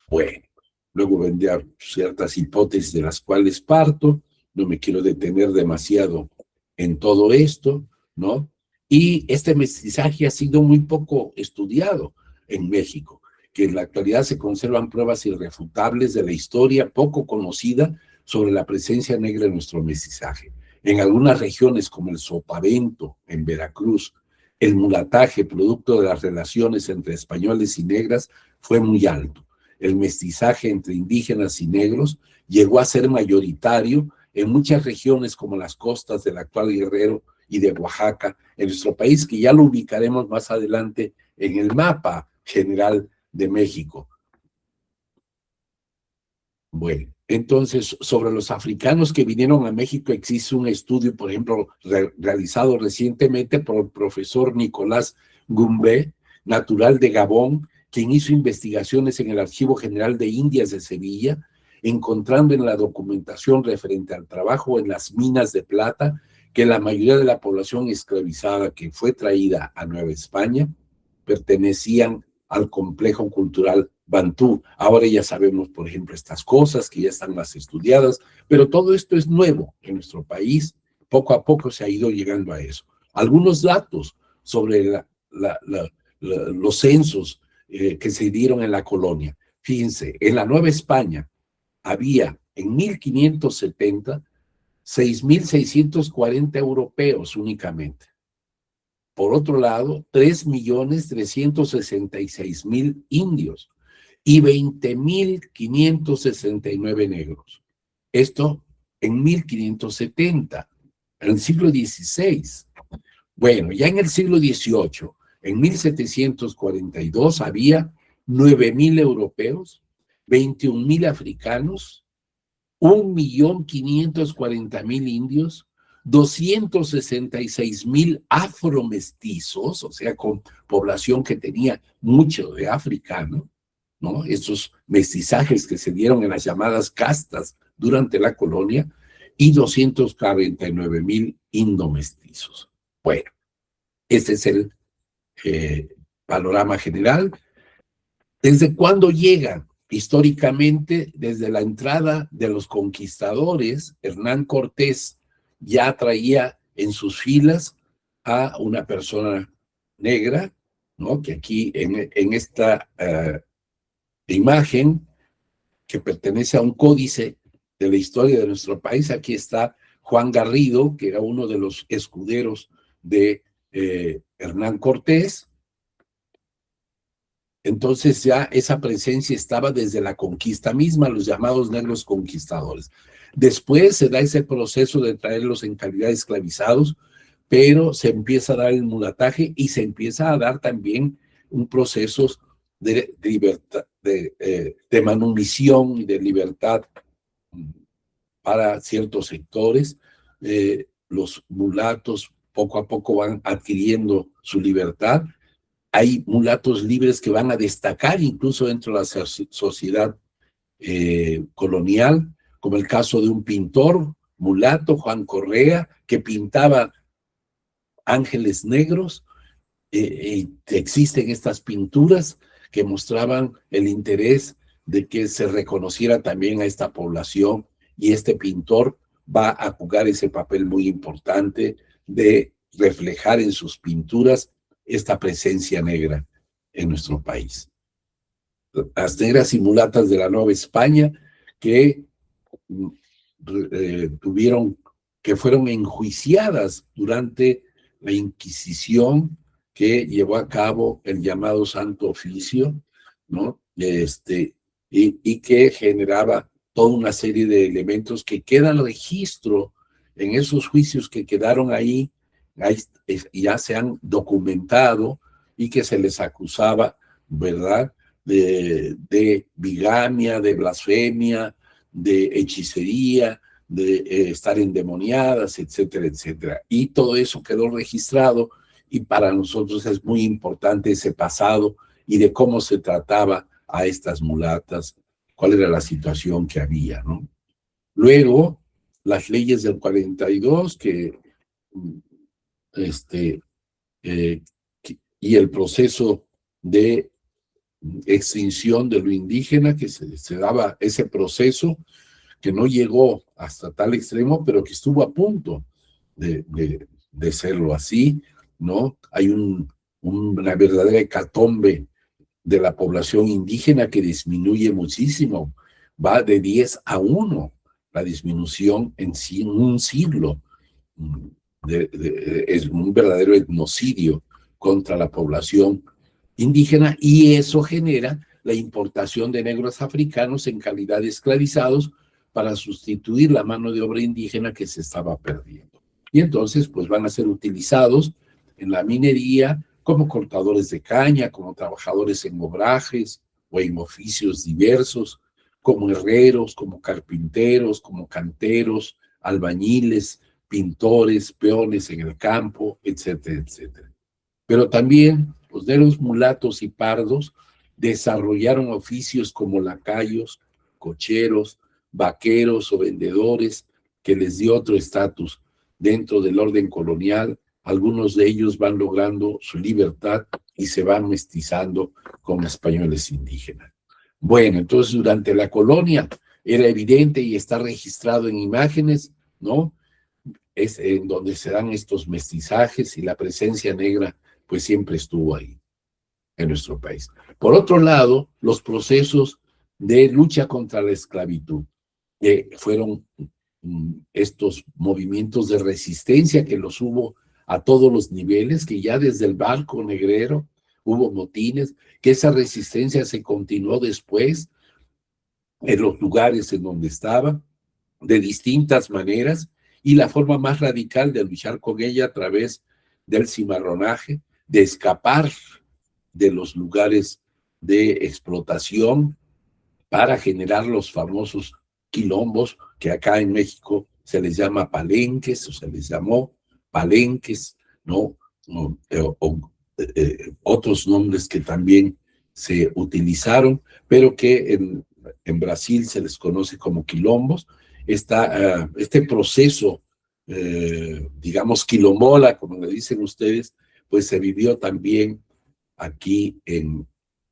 Bueno, luego vendían ciertas hipótesis de las cuales parto, no me quiero detener demasiado en todo esto, ¿no? Y este mestizaje ha sido muy poco estudiado en México, que en la actualidad se conservan pruebas irrefutables de la historia poco conocida sobre la presencia negra en nuestro mestizaje. En algunas regiones como el Sotavento, en Veracruz, el mulataje, producto de las relaciones entre españoles y negras, fue muy alto. El mestizaje entre indígenas y negros llegó a ser mayoritario en muchas regiones como las costas del actual Guerrero y de Oaxaca, en nuestro país, que ya lo ubicaremos más adelante en el mapa general de México. Bueno, entonces, sobre los africanos que vinieron a México, existe un estudio, por ejemplo, realizado recientemente por el profesor Nicolás Gumbé, natural de Gabón, quien hizo investigaciones en el Archivo General de Indias de Sevilla, encontrando en la documentación referente al trabajo en las minas de plata que la mayoría de la población esclavizada que fue traída a Nueva España pertenecían al complejo cultural bantú. Ahora ya sabemos, por ejemplo, estas cosas que ya están más estudiadas, pero todo esto es nuevo en nuestro país. Poco a poco se ha ido llegando a eso. Algunos datos sobre los censos que se dieron en la colonia. Fíjense, en la Nueva España había en 1570 6.640 europeos únicamente. Por otro lado, 3.366.000 indios y 20.569 negros. Esto en 1570, en el siglo XVI. Bueno, ya en el siglo XVIII, en 1742, había 9.000 europeos, 21.000 africanos, 1.540.000 indios, 266.000 afromestizos, o sea, con población que tenía mucho de africano, ¿no? Estos mestizajes que se dieron en las llamadas castas durante la colonia, y 249.000 indomestizos. Bueno, este es el panorama general. ¿Desde cuándo llegan? Históricamente, desde la entrada de los conquistadores, Hernán Cortés ya traía en sus filas a una persona negra, ¿no? Que aquí en esta imagen, que pertenece a un códice de la historia de nuestro país, aquí está Juan Garrido, que era uno de los escuderos de Hernán Cortés, Entonces ya esa presencia estaba desde la conquista misma, los llamados negros conquistadores. Después se da ese proceso de traerlos en calidad de esclavizados, pero se empieza a dar el mulataje y se empieza a dar también un proceso de libertad, de manumisión y de libertad para ciertos sectores. Los mulatos poco a poco van adquiriendo su libertad. Hay mulatos libres que van a destacar incluso dentro de la sociedad colonial, como el caso de un pintor mulato, Juan Correa, que pintaba ángeles negros. Existen estas pinturas que mostraban el interés de que se reconociera también a esta población, y este pintor va a jugar ese papel muy importante de reflejar en sus pinturas esta presencia negra en nuestro país. Las negras y mulatas de la Nueva España que fueron enjuiciadas durante la Inquisición que llevó a cabo el llamado Santo Oficio, ¿no? Y que generaba toda una serie de elementos que quedan registro en esos juicios que quedaron ahí, ya se han documentado, y que se les acusaba, ¿verdad?, de bigamia, de blasfemia, de hechicería, de estar endemoniadas, etcétera, etcétera. Y todo eso quedó registrado, y para nosotros es muy importante ese pasado y de cómo se trataba a estas mulatas, cuál era la situación que había, ¿no? Luego, las leyes del 42, y el proceso de extinción de lo indígena, que se daba ese proceso, que no llegó hasta tal extremo, pero que estuvo a punto de serlo así, ¿no? Hay una verdadera hecatombe de la población indígena que disminuye muchísimo, va de 10 a 1 la disminución en un siglo. Es un verdadero etnocidio contra la población indígena, y eso genera la importación de negros africanos en calidad de esclavizados para sustituir la mano de obra indígena que se estaba perdiendo. Y entonces pues van a ser utilizados en la minería como cortadores de caña, como trabajadores en obrajes o en oficios diversos, como herreros, como carpinteros, como canteros, albañiles, pintores, peones en el campo, etcétera, etcétera. Pero también los negros mulatos y pardos desarrollaron oficios como lacayos, cocheros, vaqueros o vendedores, que les dio otro estatus dentro del orden colonial. Algunos de ellos van logrando su libertad y se van mestizando con españoles indígenas. Bueno, entonces durante la colonia era evidente y está registrado en imágenes, ¿no? Es en donde se dan estos mestizajes, y la presencia negra pues siempre estuvo ahí en nuestro país. Por otro lado, los procesos de lucha contra la esclavitud, que fueron estos movimientos de resistencia que los hubo a todos los niveles, que ya desde el barco negrero hubo motines, que esa resistencia se continuó después en los lugares en donde estaba, de distintas maneras, y la forma más radical de luchar con ella a través del cimarronaje, de escapar de los lugares de explotación para generar los famosos quilombos, que acá en México se les llama palenques, o se les llamó palenques, ¿no? Otros nombres que también se utilizaron, pero que en Brasil se les conoce como quilombos. Este proceso, digamos, quilombola, como le dicen ustedes, pues se vivió también aquí en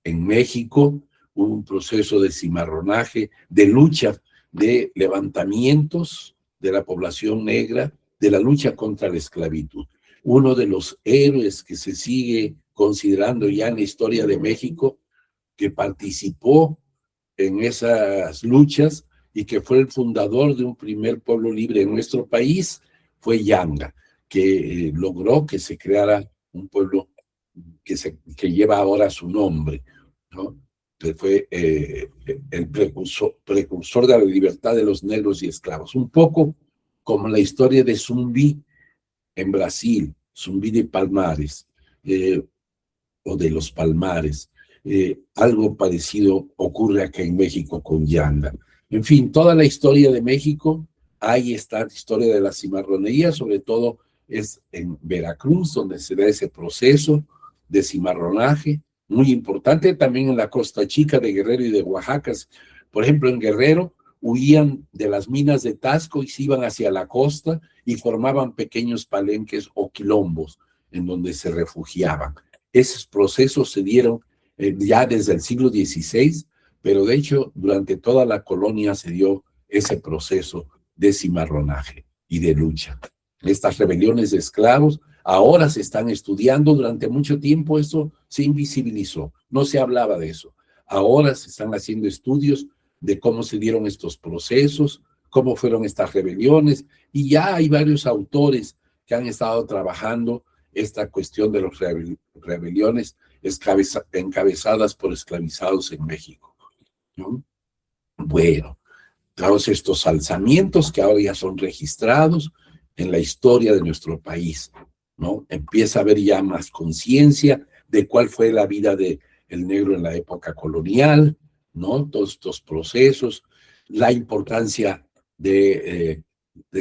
México. Hubo un proceso de cimarronaje, de lucha, de levantamientos de la población negra, de la lucha contra la esclavitud. Uno de los héroes que se sigue considerando ya en la historia de México, que participó en esas luchas y que fue el fundador de un primer pueblo libre en nuestro país, fue Yanga, que logró que se creara un pueblo que lleva ahora su nombre, ¿no? Que fue el precursor de la libertad de los negros y esclavos. Un poco como la historia de Zumbi en Brasil, Zumbi de Palmares, o de los Palmares. Algo parecido ocurre acá en México con Yanda. En fin, toda la historia de México, ahí está la historia de la cimarronería, sobre todo es en Veracruz, donde se da ese proceso de cimarronaje, muy importante, también en la Costa Chica de Guerrero y de Oaxaca. Por ejemplo, en Guerrero huían de las minas de Tasco y se iban hacia la costa y formaban pequeños palenques o quilombos en donde se refugiaban. Esos procesos se dieron ya desde el siglo XVI, pero de hecho durante toda la colonia se dio ese proceso de cimarronaje y de lucha. Estas rebeliones de esclavos ahora se están estudiando. Durante mucho tiempo eso se invisibilizó, no se hablaba de eso. Ahora se están haciendo estudios de cómo se dieron estos procesos, cómo fueron estas rebeliones, y ya hay varios autores que han estado trabajando esta cuestión de las rebeliones encabezadas por esclavizados en México, ¿no? Bueno, todos estos alzamientos que ahora ya son registrados en la historia de nuestro país, ¿no? Empieza a haber ya más conciencia de cuál fue la vida del negro en la época colonial, ¿no? Todos estos procesos, la importancia de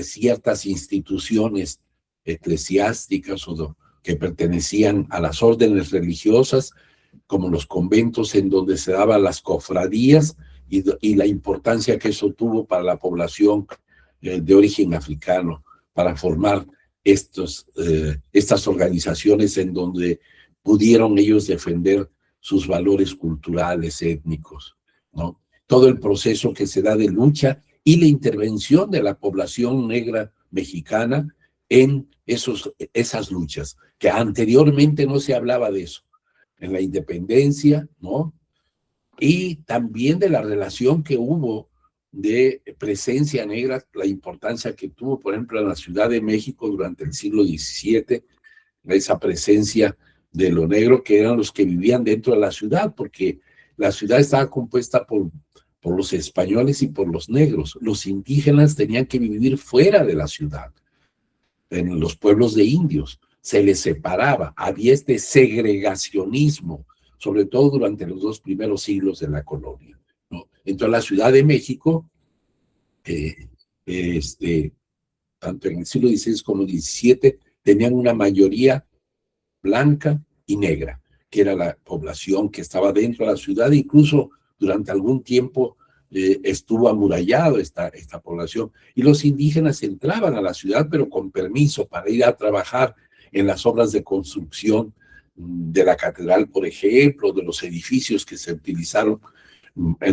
ciertas instituciones eclesiásticas o que pertenecían a las órdenes religiosas, como los conventos en donde se daban las cofradías, y la importancia que eso tuvo para la población de origen africano, para formar estas organizaciones en donde pudieron ellos defender sus valores culturales, étnicos, ¿no? Todo el proceso que se da de lucha y la intervención de la población negra mexicana en esas luchas, que anteriormente no se hablaba de eso, en la independencia, ¿no? Y también de la relación que hubo de presencia negra, la importancia que tuvo, por ejemplo, en la Ciudad de México durante el siglo XVII, esa presencia de lo negro, que eran los que vivían dentro de la ciudad, porque la ciudad estaba compuesta por los españoles y por los negros. Los indígenas tenían que vivir fuera de la ciudad, en los pueblos de indios. Se les separaba, había este segregacionismo, sobre todo durante los 2 primeros siglos de la colonia, ¿no? Entonces la Ciudad de México, tanto en el siglo XVI como XVII, tenían una mayoría blanca y negra, que era la población que estaba dentro de la ciudad. Incluso durante algún tiempo estuvo amurallado esta población, y los indígenas entraban a la ciudad, pero con permiso para ir a trabajar en las obras de construcción de la catedral, por ejemplo, de los edificios que se utilizaron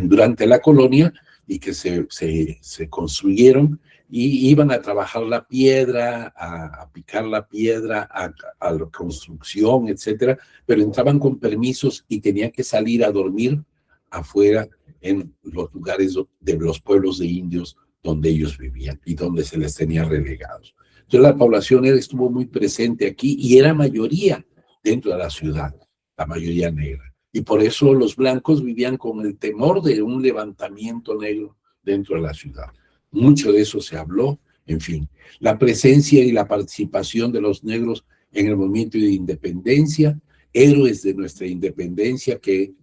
durante la colonia y que se construyeron, y iban a trabajar la piedra, a picar la piedra, a la construcción, etcétera, pero entraban con permisos y tenían que salir a dormir afuera en los lugares de los pueblos de indios donde ellos vivían y donde se les tenía relegados. Entonces la población estuvo muy presente aquí y era mayoría dentro de la ciudad, la mayoría negra. Y por eso los blancos vivían con el temor de un levantamiento negro dentro de la ciudad. Mucho de eso se habló. En fin, la presencia y la participación de los negros en el movimiento de independencia, héroes de nuestra independencia que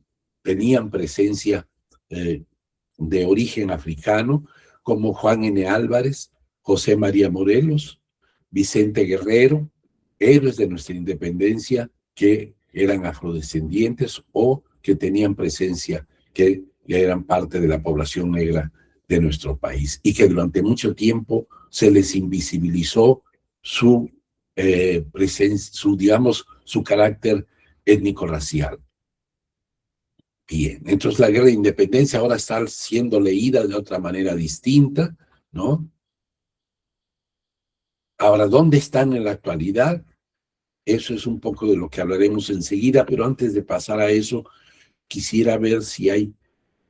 tenían presencia de origen africano, como Juan N. Álvarez, José María Morelos, Vicente Guerrero, héroes de nuestra independencia que eran afrodescendientes o que tenían presencia, que eran parte de la población negra de nuestro país, y que durante mucho tiempo se les invisibilizó su presencia, su carácter étnico-racial. Bien, entonces la guerra de independencia ahora está siendo leída de otra manera distinta, ¿no? Ahora, ¿dónde están en la actualidad? Eso es un poco de lo que hablaremos enseguida, pero antes de pasar a eso, quisiera ver si hay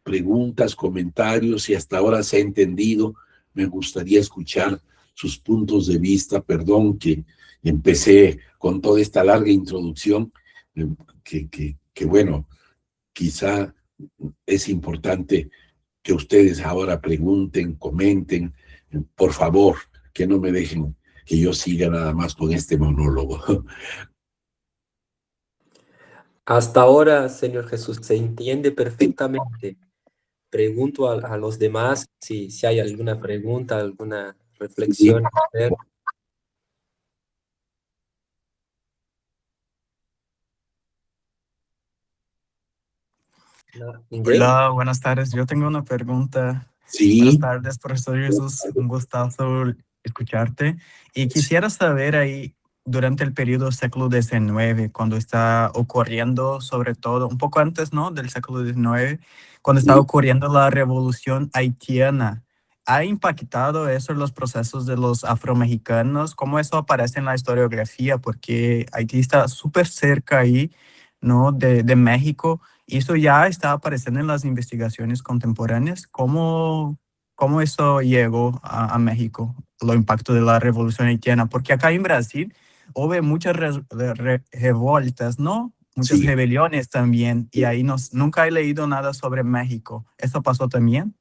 preguntas, comentarios, si hasta ahora se ha entendido. Me gustaría escuchar sus puntos de vista. Perdón que empecé con toda esta larga introducción, que bueno, quizá es importante que ustedes ahora pregunten, comenten, por favor, que no me dejen que yo siga nada más con este monólogo. Hasta ahora, Señor Jesús, se entiende perfectamente. Pregunto a los demás si hay alguna pregunta, alguna reflexión a hacer. ¿Ingrid? Hola, buenas tardes. Yo tengo una pregunta. Buenas Sí, tardes, profesor Jesús. Un gustazo escucharte. Y quisiera saber ahí, durante el periodo siglo XIX, cuando está ocurriendo, sobre todo, un poco antes, ¿no?, del siglo XIX, cuando está sí, ocurriendo la revolución haitiana, ¿ha impactado eso en los procesos de los afromexicanos? ¿Cómo eso aparece en la historiografía? Porque Haití está súper cerca ahí, ¿no?, de México. Y eso ya está apareciendo en las investigaciones contemporáneas. ¿Cómo eso llegó a México, lo impacto de la revolución haitiana? Porque acá en Brasil hubo muchas revoltas, ¿no? Muchas sí. rebeliones también. Y ahí nunca he leído nada sobre México. ¿Eso pasó también?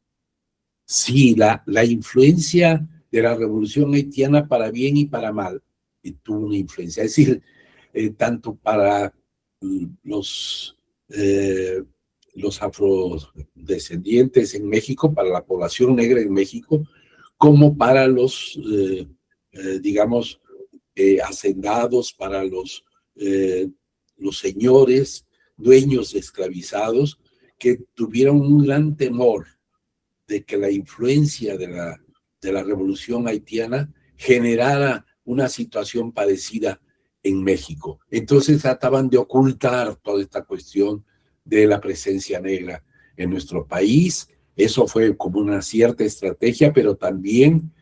Sí, la influencia de la revolución haitiana para bien y para mal, y tuvo una influencia, es decir, tanto para los, eh, los afrodescendientes en México, para la población negra en México, como para digamos, hacendados, para los señores, dueños esclavizados, que tuvieron un gran temor de que la influencia de la revolución haitiana generara una situación parecida en México. Entonces trataban de ocultar toda esta cuestión de la presencia negra en nuestro país. Eso fue como una cierta estrategia, pero también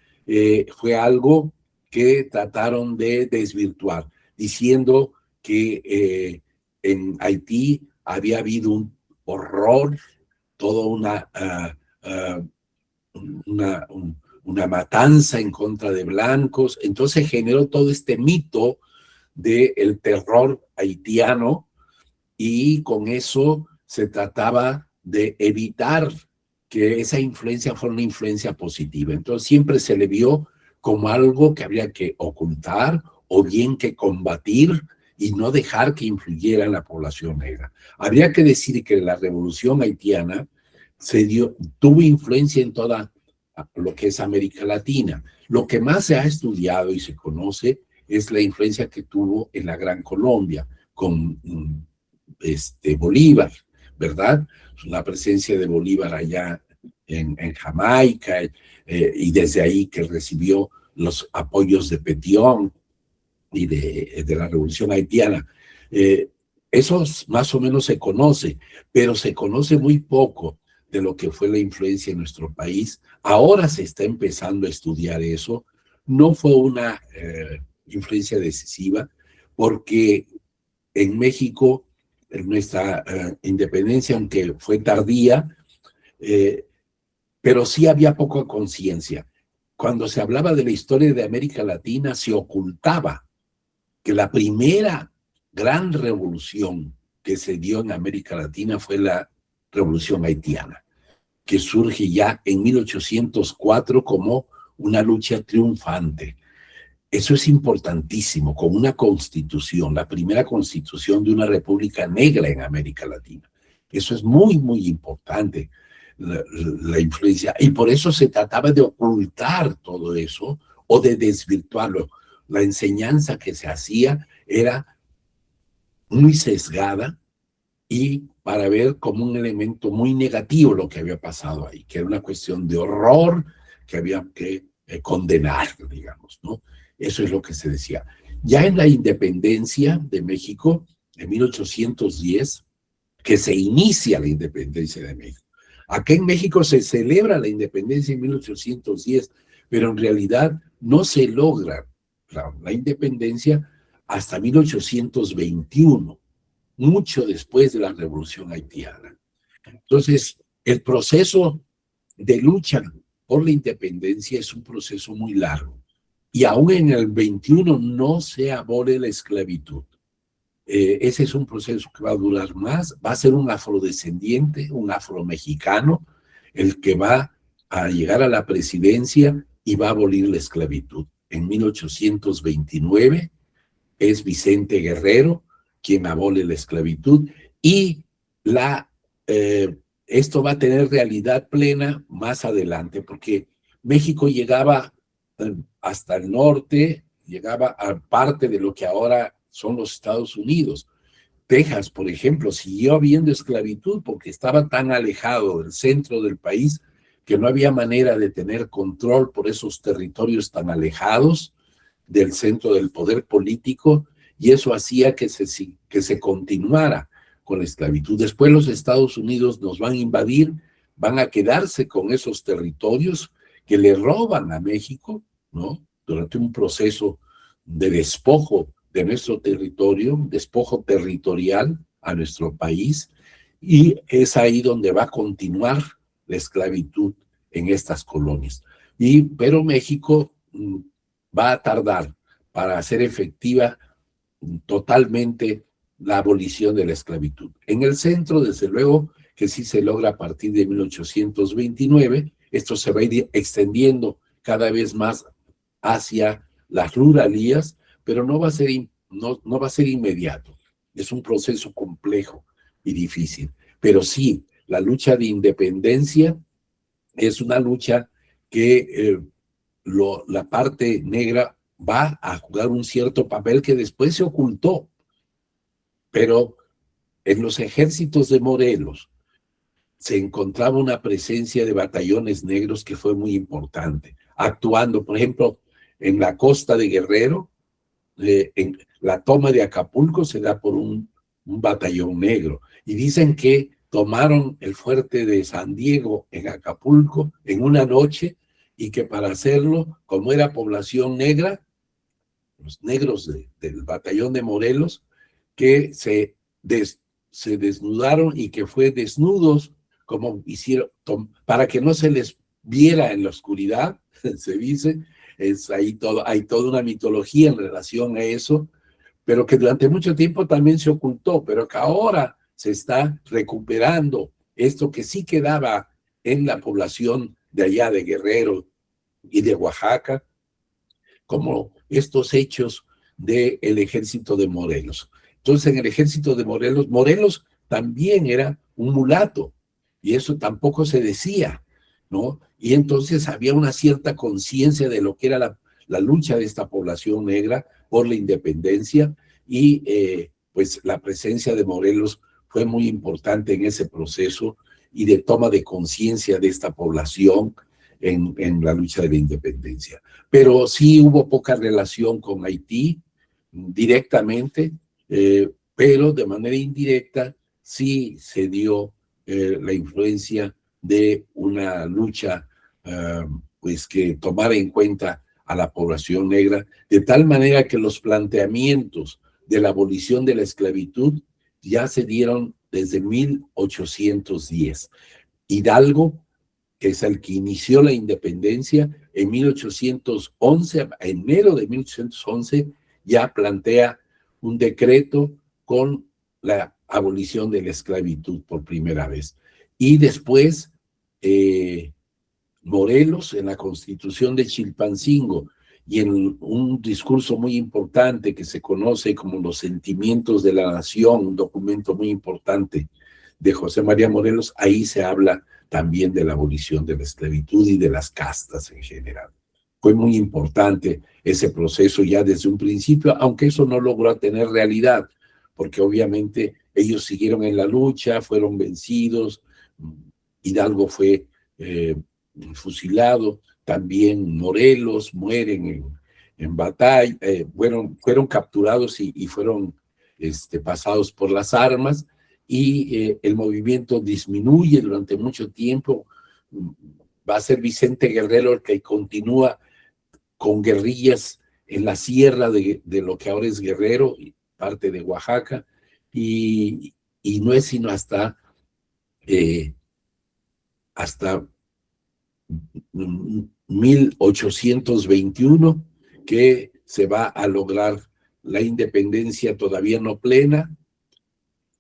fue algo que trataron de desvirtuar, diciendo que en Haití había habido un horror, toda una, una matanza en contra de blancos. Entonces generó todo este mito del terror haitiano, y con eso se trataba de evitar que esa influencia fuera una influencia positiva. Entonces siempre se le vio como algo que habría que ocultar o bien que combatir y no dejar que influyera en la población negra. Habría que decir que la revolución haitiana tuvo influencia en toda lo que es América Latina. Lo que más se ha estudiado y se conoce es la influencia que tuvo en la Gran Colombia con Bolívar, ¿verdad? La presencia de Bolívar allá en Jamaica, y desde ahí que recibió los apoyos de Petión y de la revolución haitiana. Eso más o menos se conoce, pero se conoce muy poco de lo que fue la influencia en nuestro país. Ahora se está empezando a estudiar eso. No fue una influencia decisiva, porque en México, en nuestra independencia, aunque fue tardía, eh, pero sí había poca conciencia. Cuando se hablaba de la historia de América Latina, se ocultaba que la primera gran revolución que se dio en América Latina fue la revolución haitiana, que surge ya en 1804 como una lucha triunfante. Eso es importantísimo, con una constitución, la primera constitución de una república negra en América Latina. Eso es muy, muy importante, la influencia. Y por eso se trataba de ocultar todo eso o de desvirtuarlo. La enseñanza que se hacía era muy sesgada y para ver como un elemento muy negativo lo que había pasado ahí, que era una cuestión de horror que había que condenar, digamos, ¿no? Eso es lo que se decía. Ya en la independencia de México, en 1810, que se inicia la independencia de México. Acá en México se celebra la independencia en 1810, pero en realidad no se logra la independencia hasta 1821, mucho después de la revolución haitiana. Entonces, el proceso de lucha por la independencia es un proceso muy largo. Y aún en el 21 no se abole la esclavitud. ese es un proceso que va a durar más, va a ser un afrodescendiente, un afromexicano, el que va a llegar a la presidencia y va a abolir la esclavitud. En 1829 es Vicente Guerrero quien abole la esclavitud y esto va a tener realidad plena más adelante, porque México llegaba hasta el norte, llegaba a parte de lo que ahora son los Estados Unidos. Texas, por ejemplo, siguió habiendo esclavitud porque estaba tan alejado del centro del país que no había manera de tener control por esos territorios tan alejados del centro del poder político, y eso hacía que se continuara con la esclavitud. Después los Estados Unidos nos van a invadir, van a quedarse con esos territorios que le roban a México, ¿no? Durante un proceso de despojo de nuestro territorio, despojo territorial a nuestro país, y es ahí donde va a continuar la esclavitud en estas colonias. Pero México va a tardar para hacer efectiva totalmente la abolición de la esclavitud. En el centro, desde luego, que sí se logra a partir de 1829, esto se va a ir extendiendo cada vez más hacia las ruralías, pero no va a ser inmediato. Es un proceso complejo y difícil. Pero sí, la lucha de independencia es una lucha que la parte negra va a jugar un cierto papel que después se ocultó. Pero en los ejércitos de Morelos se encontraba una presencia de batallones negros que fue muy importante, actuando, por ejemplo, en la costa de Guerrero, en la toma de Acapulco se da por un batallón negro, y dicen que tomaron el fuerte de San Diego en Acapulco en una noche, y que para hacerlo, como era población negra, los negros del batallón de Morelos, que se desnudaron, y que fue desnudos, como hicieron, para que no se les viera en la oscuridad, se dice. Hay toda una mitología en relación a eso, pero que durante mucho tiempo también se ocultó, pero que ahora se está recuperando esto que sí quedaba en la población de allá de Guerrero y de Oaxaca, como estos hechos del ejército de Morelos. Entonces, en el ejército de Morelos también era un mulato, y eso tampoco se decía, ¿no? Y entonces había una cierta conciencia de lo que era la lucha de esta población negra por la independencia, y pues la presencia de Morelos fue muy importante en ese proceso y de toma de conciencia de esta población en la lucha de la independencia. Pero sí hubo poca relación con Haití directamente, pero de manera indirecta sí se dio la influencia de una lucha pues que tomara en cuenta a la población negra, de tal manera que los planteamientos de la abolición de la esclavitud ya se dieron desde 1810. Hidalgo, que es el que inició la independencia, en 1811, enero de 1811, ya plantea un decreto con la abolición de la esclavitud por primera vez. Y después, Morelos, en la Constitución de Chilpancingo, y en un discurso muy importante que se conoce como Los Sentimientos de la Nación, un documento muy importante de José María Morelos, ahí se habla también de la abolición de la esclavitud y de las castas en general. Fue muy importante ese proceso ya desde un principio, aunque eso no logró tener realidad, porque obviamente ellos siguieron en la lucha, fueron vencidos, Hidalgo fue fusilado, también Morelos mueren en batalla, fueron capturados y fueron pasados por las armas, y el movimiento disminuye durante mucho tiempo. Va a ser Vicente Guerrero el que continúa con guerrillas en la sierra de lo que ahora es Guerrero, parte de Oaxaca, y no es sino hasta 1821 que se va a lograr la independencia todavía no plena,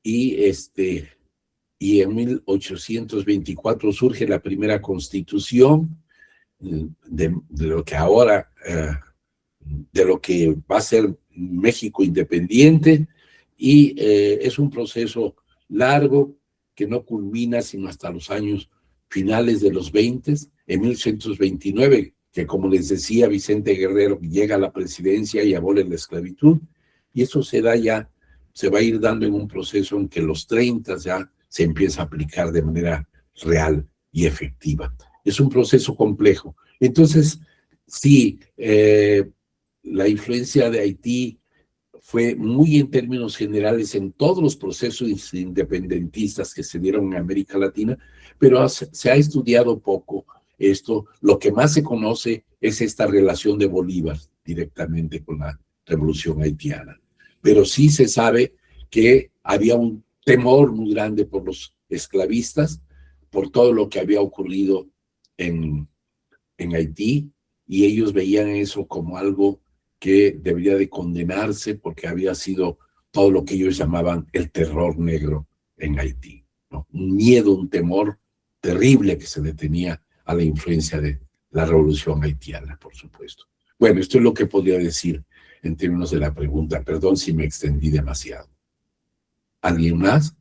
y en 1824 surge la primera constitución de lo que ahora, de lo que va a ser México independiente, y es un proceso largo que no culmina sino hasta los años finales de los 20, en 1129, que como les decía, Vicente Guerrero llega a la presidencia y abole la esclavitud, y eso se va a ir dando en un proceso en que los 30 ya se empieza a aplicar de manera real y efectiva. Es un proceso complejo. Entonces, sí, la influencia de Haití fue muy en términos generales en todos los procesos independentistas que se dieron en América Latina, pero se ha estudiado poco esto. Lo que más se conoce es esta relación de Bolívar directamente con la revolución haitiana. Pero sí se sabe que había un temor muy grande por los esclavistas, por todo lo que había ocurrido en Haití, y ellos veían eso como algo que debería de condenarse porque había sido todo lo que ellos llamaban el terror negro en Haití, ¿no? Un miedo, un temor terrible que se le tenía a la influencia de la revolución haitiana, por supuesto. Bueno, esto es lo que podría decir en términos de la pregunta. Perdón si me extendí demasiado. ¿Alguien más?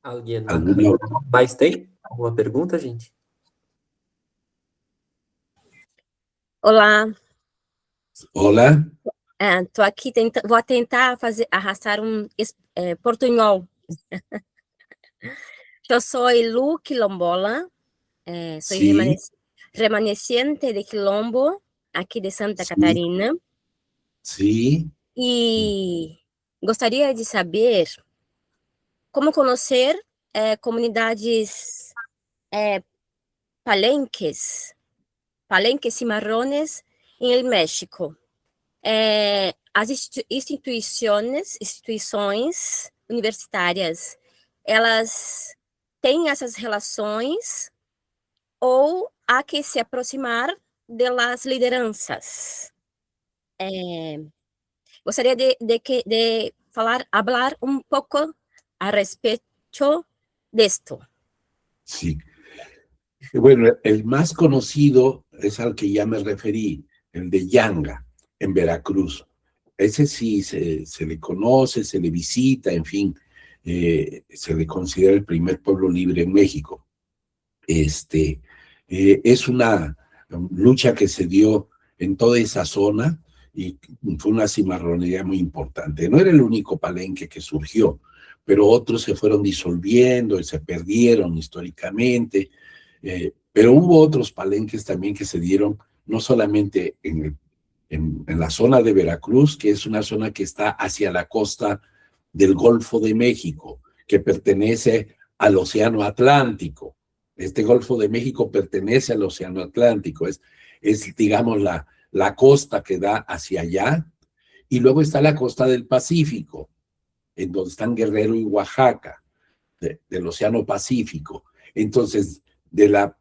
Alguém ¿Alguna? mais tem alguma pergunta, gente? Olá, Hola. tô aqui vou tentar arrastar portunhol. Eu sou Lu Quilombola, sou Sí, remanescente de Quilombo, aqui de Santa sí, Catarina, sí. e gostaria de saber como conhecer comunidades palenques cimarrones em México. As instituições universitárias, elas têm essas relações ou há que se aproximar das lideranças? Gostaria de hablar un poco a respecto de esto. Sí. Bueno, el más conocido es al que ya me referí, el de Yanga, en Veracruz. Ese sí se le conoce, se le visita, en fin, se le considera el primer pueblo libre en México. Es una lucha que se dio en toda esa zona y fue una cimarronería muy importante. No era el único palenque que surgió, pero otros se fueron disolviendo y se perdieron históricamente. Pero hubo otros palenques también que se dieron, no solamente en la zona de Veracruz, que es una zona que está hacia la costa del Golfo de México, que pertenece al Océano Atlántico. Este Golfo de México pertenece al Océano Atlántico, es digamos, la costa que da hacia allá, y luego está la costa del Pacífico, en donde están Guerrero y Oaxaca, del Océano Pacífico. Entonces, de la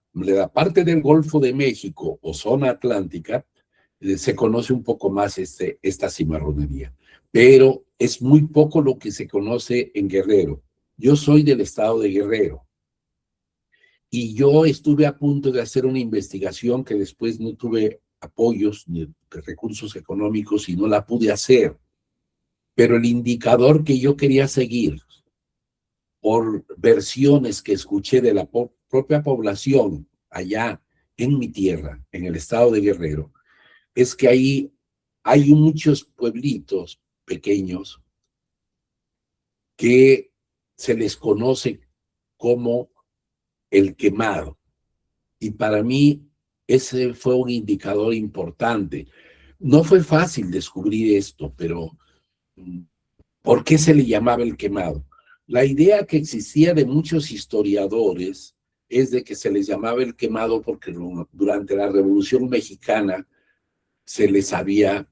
parte del Golfo de México o zona atlántica, se conoce un poco más esta cimarronería, pero es muy poco lo que se conoce en Guerrero. Yo soy del estado de Guerrero y yo estuve a punto de hacer una investigación que después no tuve apoyos ni recursos económicos y no la pude hacer, pero el indicador que yo quería seguir por versiones que escuché de la propia población allá en mi tierra, en el estado de Guerrero, es que ahí hay muchos pueblitos pequeños que se les conoce como el Quemado. Y para mí ese fue un indicador importante. No fue fácil descubrir esto, pero ¿por qué se le llamaba el Quemado? La idea que existía de muchos historiadores es de que se les llamaba el Quemado porque durante la Revolución Mexicana se les había,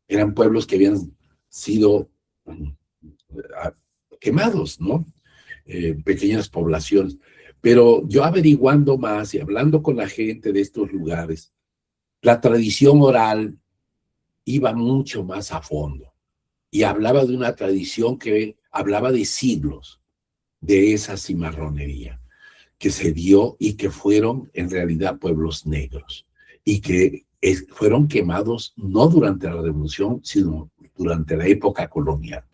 eran pueblos que habían sido quemados, ¿no? Pequeñas poblaciones. Pero yo averiguando más y hablando con la gente de estos lugares, la tradición oral iba mucho más a fondo y hablaba de una tradición que hablaba de siglos de esa cimarronería que se dio y que fueron en realidad pueblos negros y que fueron quemados no durante la Revolución, sino durante la época colonial.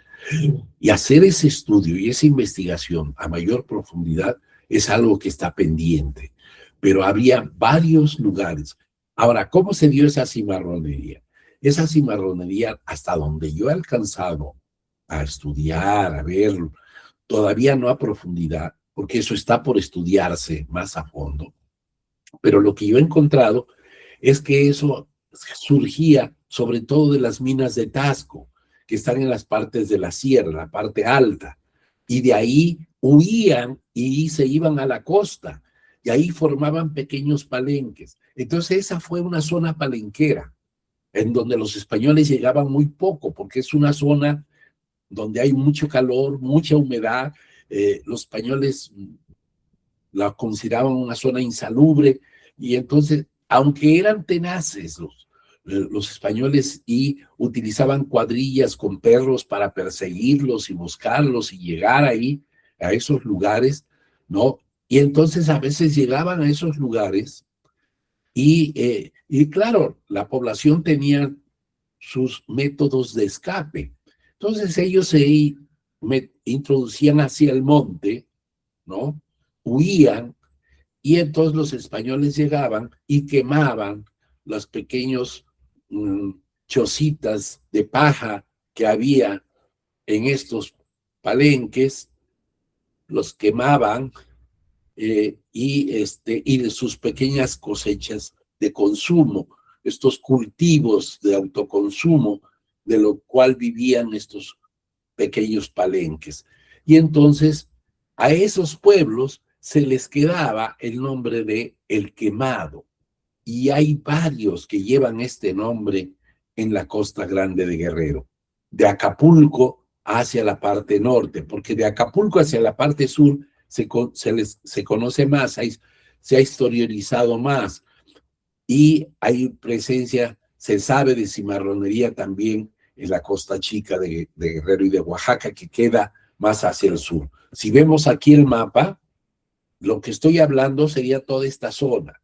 Y hacer ese estudio y esa investigación a mayor profundidad es algo que está pendiente, pero había varios lugares. Ahora, ¿cómo se dio esa cimarronería? Esa cimarronería, hasta donde yo he alcanzado a estudiar, a verlo, todavía no a profundidad, porque eso está por estudiarse más a fondo, pero lo que yo he encontrado es que eso surgía sobre todo de las minas de Tasco, que están en las partes de la sierra, la parte alta, y de ahí huían y se iban a la costa, y ahí formaban pequeños palenques. Entonces esa fue una zona palenquera, en donde los españoles llegaban muy poco, porque es una zona donde hay mucho calor, mucha humedad. Los españoles la consideraban una zona insalubre, y entonces, aunque eran tenaces los españoles y utilizaban cuadrillas con perros para perseguirlos y buscarlos y llegar ahí, a esos lugares, ¿no? Y entonces a veces llegaban a esos lugares y claro, la población tenía sus métodos de escape. Entonces ellos se introducían hacia el monte, ¿no? Huían, y entonces los españoles llegaban y quemaban los pequeños chocitas de paja que había en estos palenques, los quemaban y de sus pequeñas cosechas de consumo, estos cultivos de autoconsumo, de lo cual vivían estos pequeños palenques. Y entonces a esos pueblos se les quedaba el nombre de El Quemado, y hay varios que llevan este nombre en la Costa Grande de Guerrero, de Acapulco hacia la parte norte, porque de Acapulco hacia la parte sur se conoce más, se ha historizado más, y hay presencia, se sabe de cimarronería también en la Costa Chica de Guerrero y de Oaxaca, que queda más hacia el sur. Si vemos aquí el mapa, lo que estoy hablando sería toda esta zona,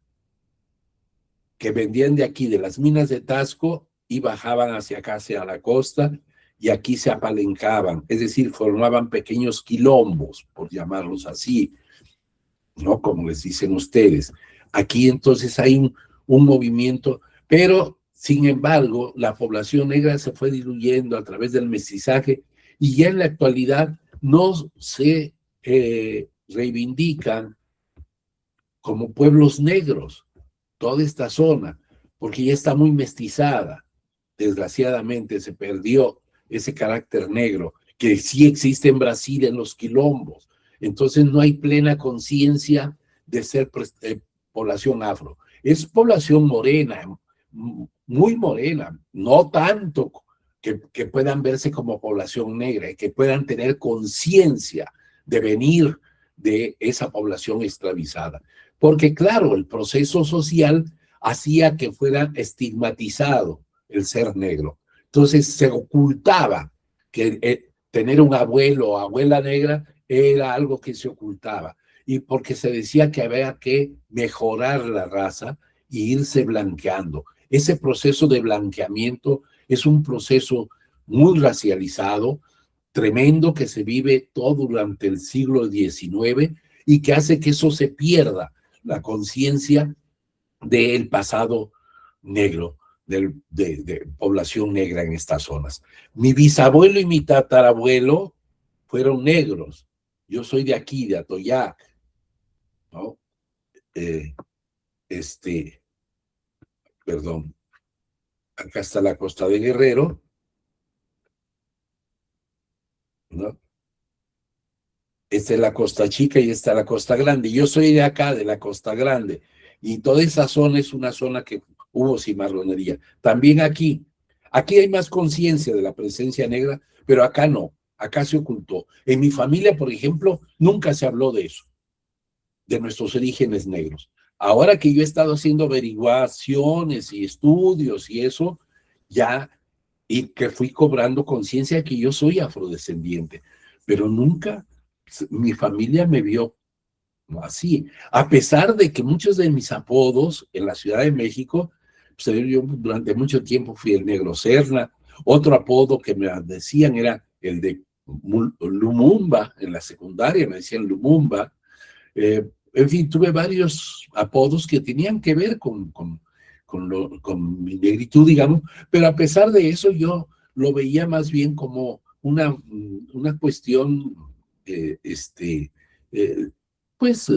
que vendían de aquí, de las minas de Tasco, y bajaban hacia acá, hacia la costa, y aquí se apalencaban, es decir, formaban pequeños quilombos, por llamarlos así, ¿no? Como les dicen ustedes. Aquí entonces hay un movimiento, pero sin embargo, la población negra se fue diluyendo a través del mestizaje, y ya en la actualidad no se reivindican como pueblos negros toda esta zona, porque ya está muy mestizada. Desgraciadamente se perdió ese carácter negro, que sí existe en Brasil, en los quilombos. Entonces no hay plena conciencia de ser población afro. Es población morena, muy morena, no tanto que puedan verse como población negra, y que puedan tener conciencia de venir de esa población esclavizada. Porque claro, el proceso social hacía que fuera estigmatizado el ser negro. Entonces se ocultaba que tener un abuelo o abuela negra era algo que se ocultaba, y porque se decía que había que mejorar la raza e irse blanqueando. Ese proceso de blanqueamiento es un proceso muy racializado, tremendo, que se vive todo durante el siglo XIX y que hace que eso se pierda, la conciencia del pasado negro, de población negra en estas zonas. Mi bisabuelo y mi tatarabuelo fueron negros. Yo soy de aquí, de Atoyac, ¿no? Perdón, acá está la costa de Guerrero, ¿no? Esta es la Costa Chica y esta es la Costa Grande. Yo soy de acá, de la Costa Grande, y toda esa zona es una zona que hubo cimarronería. También aquí hay más conciencia de la presencia negra, pero acá no, acá se ocultó. En mi familia, por ejemplo, nunca se habló de eso. de nuestros orígenes negros. Ahora que yo he estado haciendo averiguaciones y estudios y eso, ya, y que fui cobrando conciencia de que yo soy afrodescendiente, pero nunca mi familia me vio así, a pesar de que muchos de mis apodos en la Ciudad de México, pues yo durante mucho tiempo fui el Negro Serna. Otro apodo que me decían era el de Lumumba, en la secundaria me decían Lumumba. En fin, tuve varios apodos que tenían que ver con mi negritud, digamos, pero a pesar de eso yo lo veía más bien como una cuestión, pues,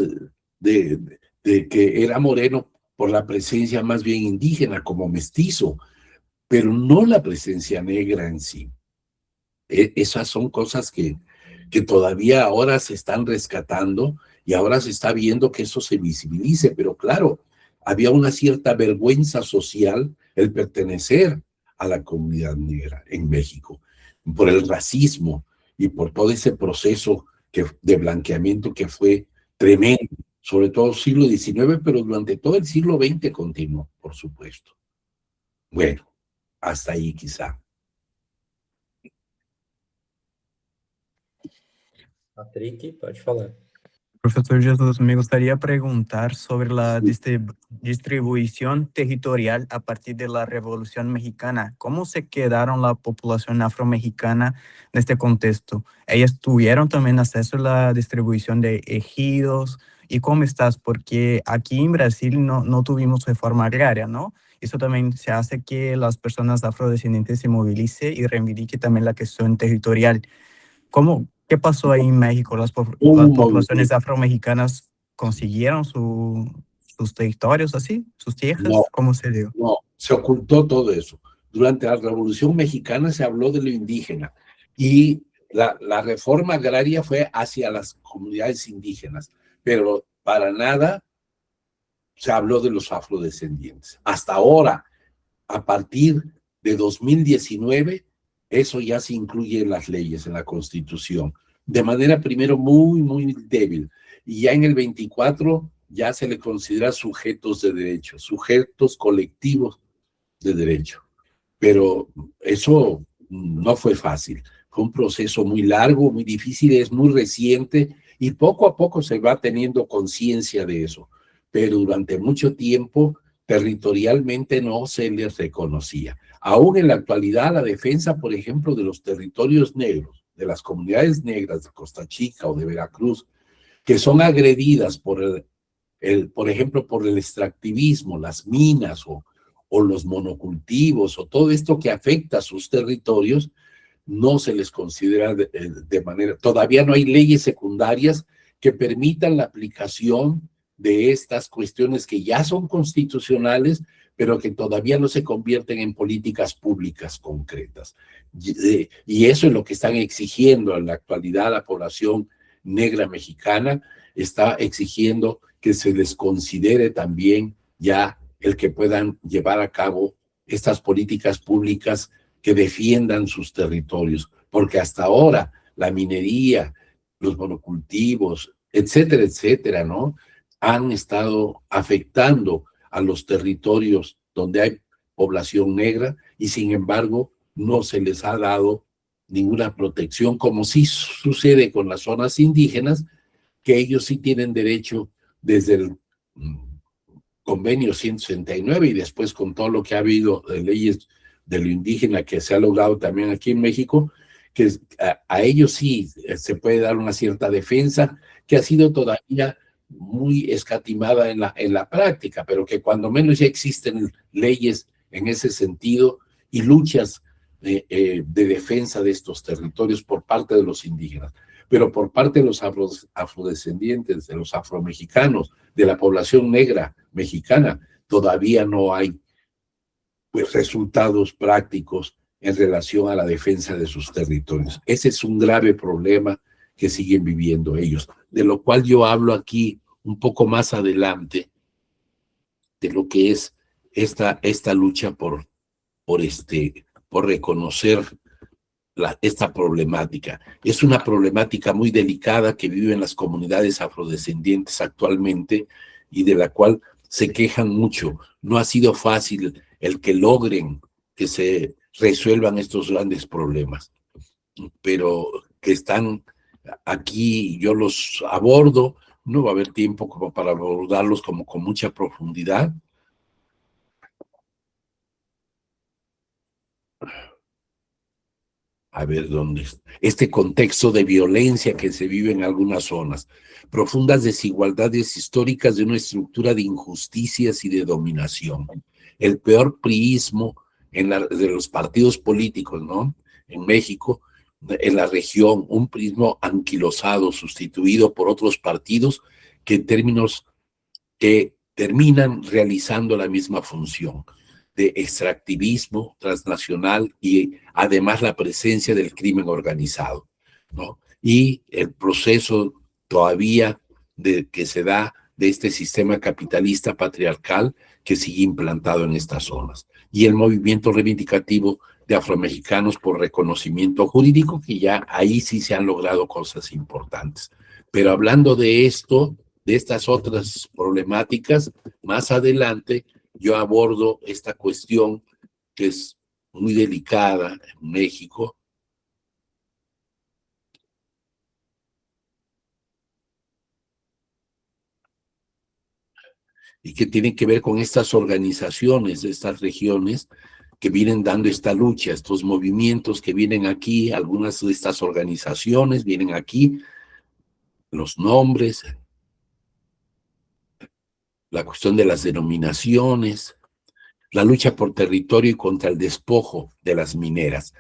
de que era moreno por la presencia más bien indígena, como mestizo, pero no la presencia negra en sí. Esas son cosas que todavía ahora se están rescatando y ahora se está viendo que eso se visibilice, pero claro, había una cierta vergüenza social el pertenecer a la comunidad negra en México, por el racismo y por todo ese proceso de blanqueamiento que fue tremendo, sobre todo el siglo XIX, pero durante todo el siglo XX continuó, por supuesto. Bueno, hasta ahí quizá. Patrick, pode falar. Profesor Jesús, me gustaría preguntar sobre la distribución territorial a partir de la Revolución Mexicana. ¿Cómo se quedaron la población afromexicana en este contexto? ¿Ellas tuvieron también acceso a la distribución de ejidos? ¿Y cómo estás? Porque aquí en Brasil no tuvimos reforma agraria, ¿no? Eso también se hace que las personas afrodescendientes se movilicen y reivindiquen también la cuestión territorial. ¿Qué pasó ahí en México? ¿Las poblaciones afromexicanas consiguieron sus territorios así, sus tierras? No, ¿Cómo se dio? no, se ocultó todo eso. Durante la Revolución Mexicana se habló de lo indígena y la reforma agraria fue hacia las comunidades indígenas, pero para nada se habló de los afrodescendientes. Hasta ahora, a partir de 2019, eso ya se incluye en las leyes, en la Constitución, de manera primero muy, muy débil. Y ya en el 24 ya se le considera sujetos de derecho, sujetos colectivos de derecho. Pero eso no fue fácil. Fue un proceso muy largo, muy difícil, es muy reciente y poco a poco se va teniendo conciencia de eso. Pero durante mucho tiempo territorialmente no se les reconocía. Aún en la actualidad, la defensa, por ejemplo, de los territorios negros, de las comunidades negras de Costa Chica o de Veracruz, que son agredidas por por ejemplo, por el extractivismo, las minas o los monocultivos o todo esto que afecta a sus territorios, no se les considera de manera, todavía no hay leyes secundarias que permitan la aplicación de estas cuestiones que ya son constitucionales, pero que todavía no se convierten en políticas públicas concretas. Y eso es lo que están exigiendo en la actualidad la población negra mexicana, está exigiendo que se les considere también ya el que puedan llevar a cabo estas políticas públicas que defiendan sus territorios, porque hasta ahora la minería, los monocultivos, etcétera, etcétera, ¿no? Han estado afectando a los territorios donde hay población negra y sin embargo no se les ha dado ninguna protección, como sí sucede con las zonas indígenas, que ellos sí tienen derecho desde el convenio 169 y después con todo lo que ha habido de leyes de lo indígena que se ha logrado también aquí en México, que a ellos sí se puede dar una cierta defensa que ha sido todavía muy escatimada en la práctica, pero que cuando menos ya existen leyes en ese sentido y luchas de defensa de estos territorios por parte de los indígenas. Pero por parte de los afrodescendientes, de los afromexicanos, de la población negra mexicana, todavía no hay pues, resultados prácticos en relación a la defensa de sus territorios. Ese es un grave problema que siguen viviendo ellos, de lo cual yo hablo aquí un poco más adelante, de lo que es esta lucha por reconocer esta problemática. Es una problemática muy delicada que viven las comunidades afrodescendientes actualmente y de la cual se quejan mucho. No ha sido fácil el que logren que se resuelvan estos grandes problemas, pero que están aquí, yo los abordo, no va a haber tiempo como para abordarlos como con mucha profundidad. A ver dónde es. Este contexto de violencia que se vive en algunas zonas, profundas desigualdades históricas de una estructura de injusticias y de dominación. El peor priismo de los partidos políticos, ¿no? En México, en la región, un prismo anquilosado, sustituido por otros partidos que terminan realizando la misma función de extractivismo transnacional y además la presencia del crimen organizado, ¿no? Y el proceso todavía que se da de este sistema capitalista patriarcal que sigue implantado en estas zonas. Y el movimiento reivindicativo de afromexicanos por reconocimiento jurídico, que ya ahí sí se han logrado cosas importantes. Pero hablando de esto, de estas otras problemáticas, más adelante yo abordo esta cuestión que es muy delicada en México. Y que tiene que ver con estas organizaciones de estas regiones que vienen dando esta lucha, estos movimientos que vienen aquí, algunas de estas organizaciones vienen aquí, los nombres, la cuestión de las denominaciones, la lucha por territorio y contra el despojo de las mineras.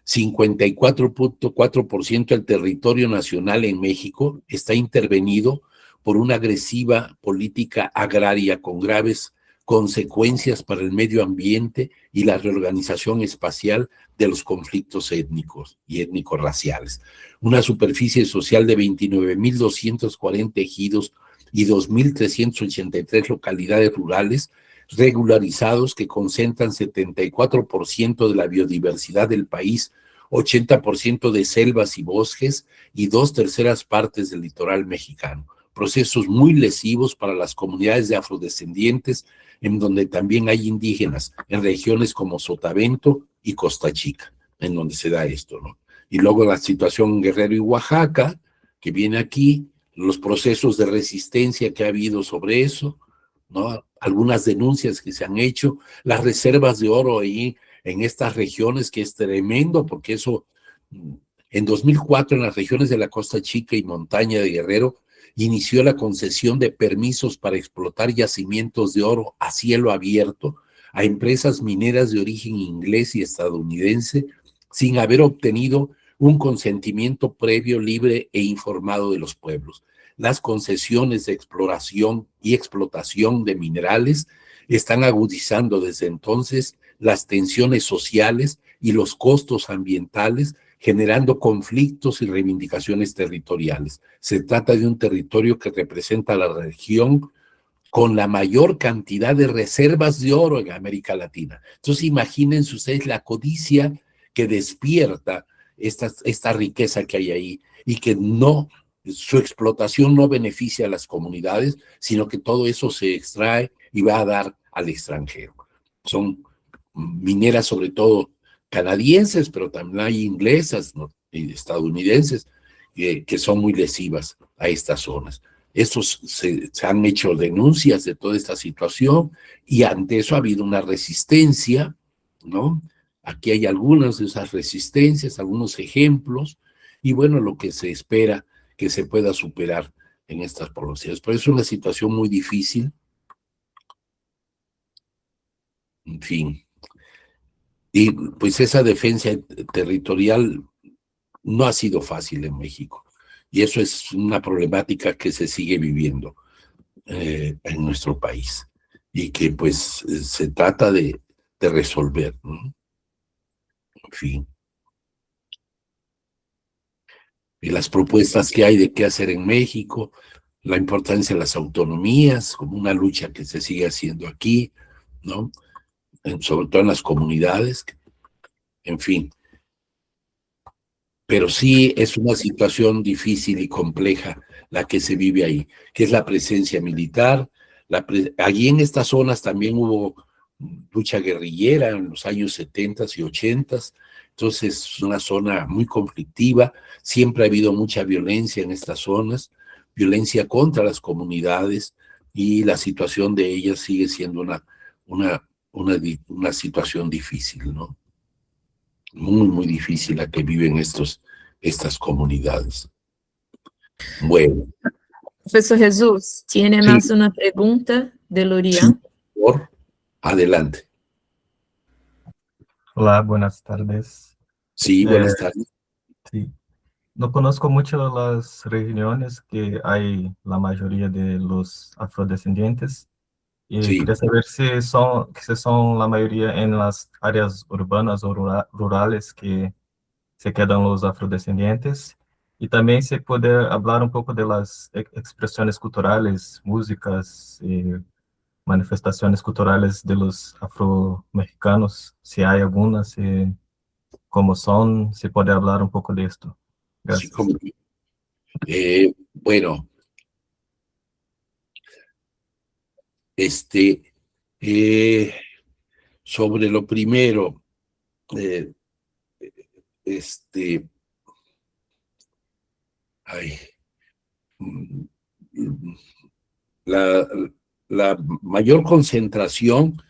54.4% del territorio nacional en México está intervenido por una agresiva política agraria con graves consecuencias para el medio ambiente y la reorganización espacial de los conflictos étnicos y étnico-raciales. Una superficie social de 29.240 ejidos y 2.383 localidades rurales regularizados que concentran 74% de la biodiversidad del país, 80% de selvas y bosques y 2/3 partes del litoral mexicano. Procesos muy lesivos para las comunidades de afrodescendientes, en donde también hay indígenas, en regiones como Sotavento y Costa Chica, en donde se da esto, ¿no? Y luego la situación en Guerrero y Oaxaca, que viene aquí, los procesos de resistencia que ha habido sobre eso, ¿no? Algunas denuncias que se han hecho, las reservas de oro ahí en estas regiones, que es tremendo, porque eso, en 2004, en las regiones de la Costa Chica y Montaña de Guerrero, inició la concesión de permisos para explotar yacimientos de oro a cielo abierto a empresas mineras de origen inglés y estadounidense, sin haber obtenido un consentimiento previo, libre e informado de los pueblos. Las concesiones de exploración y explotación de minerales están agudizando desde entonces las tensiones sociales y los costos ambientales, generando conflictos y reivindicaciones territoriales. Se trata de un territorio que representa la región con la mayor cantidad de reservas de oro en América Latina. Entonces imagínense ustedes la codicia que despierta esta riqueza que hay ahí y que no, su explotación no beneficia a las comunidades, sino que todo eso se extrae y va a dar al extranjero. Son mineras sobre todo canadienses, pero también hay inglesas, ¿no? Y estadounidenses que son muy lesivas a estas zonas. Estos se han hecho denuncias de toda esta situación y ante eso ha habido una resistencia, ¿no? Aquí hay algunas de esas resistencias, algunos ejemplos, y bueno, lo que se espera que se pueda superar en estas poblaciones. Pero es una situación muy difícil. En fin. Y pues esa defensa territorial no ha sido fácil en México. Y eso es una problemática que se sigue viviendo en nuestro país. Y que pues se trata de resolver, ¿no? En fin. Y las propuestas que hay de qué hacer en México, la importancia de las autonomías, como una lucha que se sigue haciendo aquí, ¿no? Sobre todo en las comunidades, en fin. pero sí es una situación difícil y compleja la que se vive ahí, que es la presencia militar. Allí en estas zonas también hubo lucha guerrillera en los años 70 y 80, entonces es una zona muy conflictiva, siempre ha habido mucha violencia en estas zonas, violencia contra las comunidades, y la situación de ellas sigue siendo una situación difícil, ¿no? Muy, muy difícil la que viven estas comunidades. Bueno. Profesor Jesús, ¿tiene Sí. más una pregunta de Lurian? Sí, por favor, adelante. Hola, buenas tardes. Sí, buenas tardes. Sí. No conozco mucho las regiones que hay la mayoría de los afrodescendientes y Sí. quería saber si son la mayoría en las áreas urbanas o rurales que se quedan los afrodescendientes, y también se puede hablar un poco de las expresiones culturales, músicas, manifestaciones culturales de los afromexicanos, si hay algunas, cómo son, se puede hablar un poco de esto. Sí, Gracias. bueno, sobre lo primero, eh, ay, mm, la, la mayor concentración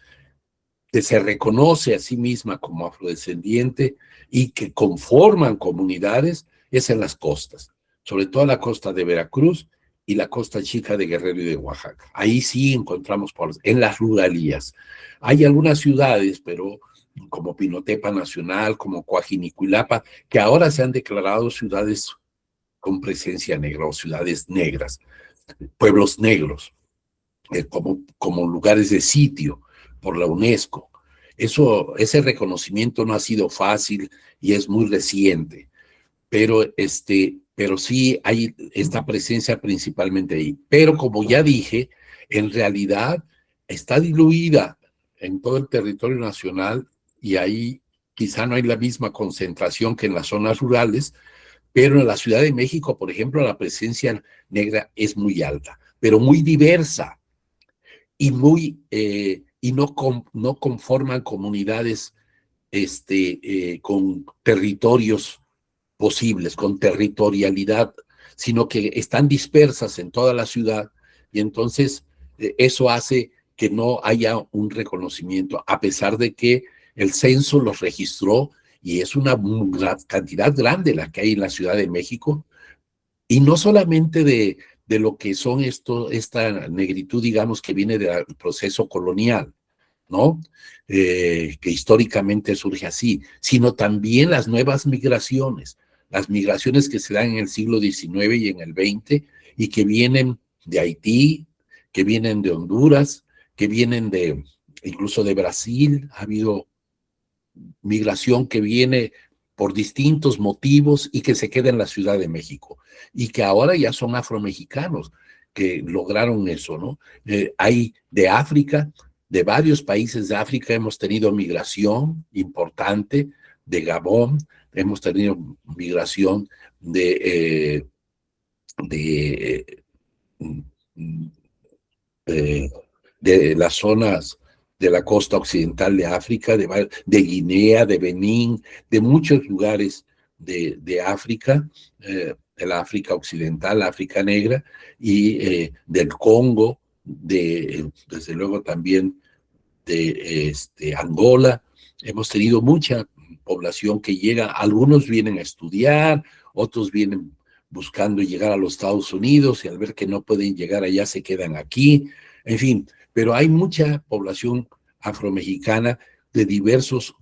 que se reconoce a sí misma como afrodescendiente y que conforman comunidades es en las costas, sobre todo la costa de Veracruz y la costa chica de Guerrero y de Oaxaca. Ahí sí encontramos en las ruralías. Hay algunas ciudades, pero como Pinotepa Nacional, como Coajinicuilapa, que ahora se han declarado ciudades con presencia negra o ciudades negras, pueblos negros, como lugares de sitio por la UNESCO. Ese reconocimiento no ha sido fácil y es muy reciente, pero sí hay esta presencia principalmente ahí. Pero como ya dije, en realidad está diluida en todo el territorio nacional, y ahí quizá no hay la misma concentración que en las zonas rurales, pero en la Ciudad de México, por ejemplo, la presencia negra es muy alta, pero muy diversa, y no conforman comunidades con territorios posibles, con territorialidad, sino que están dispersas en toda la ciudad, y entonces eso hace que no haya un reconocimiento, a pesar de que el censo los registró, y es una cantidad grande la que hay en la Ciudad de México, y no solamente de lo que son esta negritud, digamos, que viene del proceso colonial, ¿no? Que históricamente surge así, sino también las nuevas migraciones, las migraciones que se dan en el siglo XIX y en el XX, y que vienen de Haití, que vienen de Honduras, que vienen incluso de Brasil. Ha habido migración que viene por distintos motivos y que se queda en la Ciudad de México, y que ahora ya son afromexicanos que lograron eso, ¿no? Hay de África, de varios países de África hemos tenido migración importante, de Gabón, hemos tenido migración de las zonas de la costa occidental de África, de Guinea, de Benín, de muchos lugares de África, de la África occidental, África negra, y del Congo, desde luego también de Angola. Hemos tenido mucha población que llega, algunos vienen a estudiar, otros vienen buscando llegar a los Estados Unidos, y al ver que no pueden llegar allá se quedan aquí, en fin, pero hay mucha población afromexicana de diverso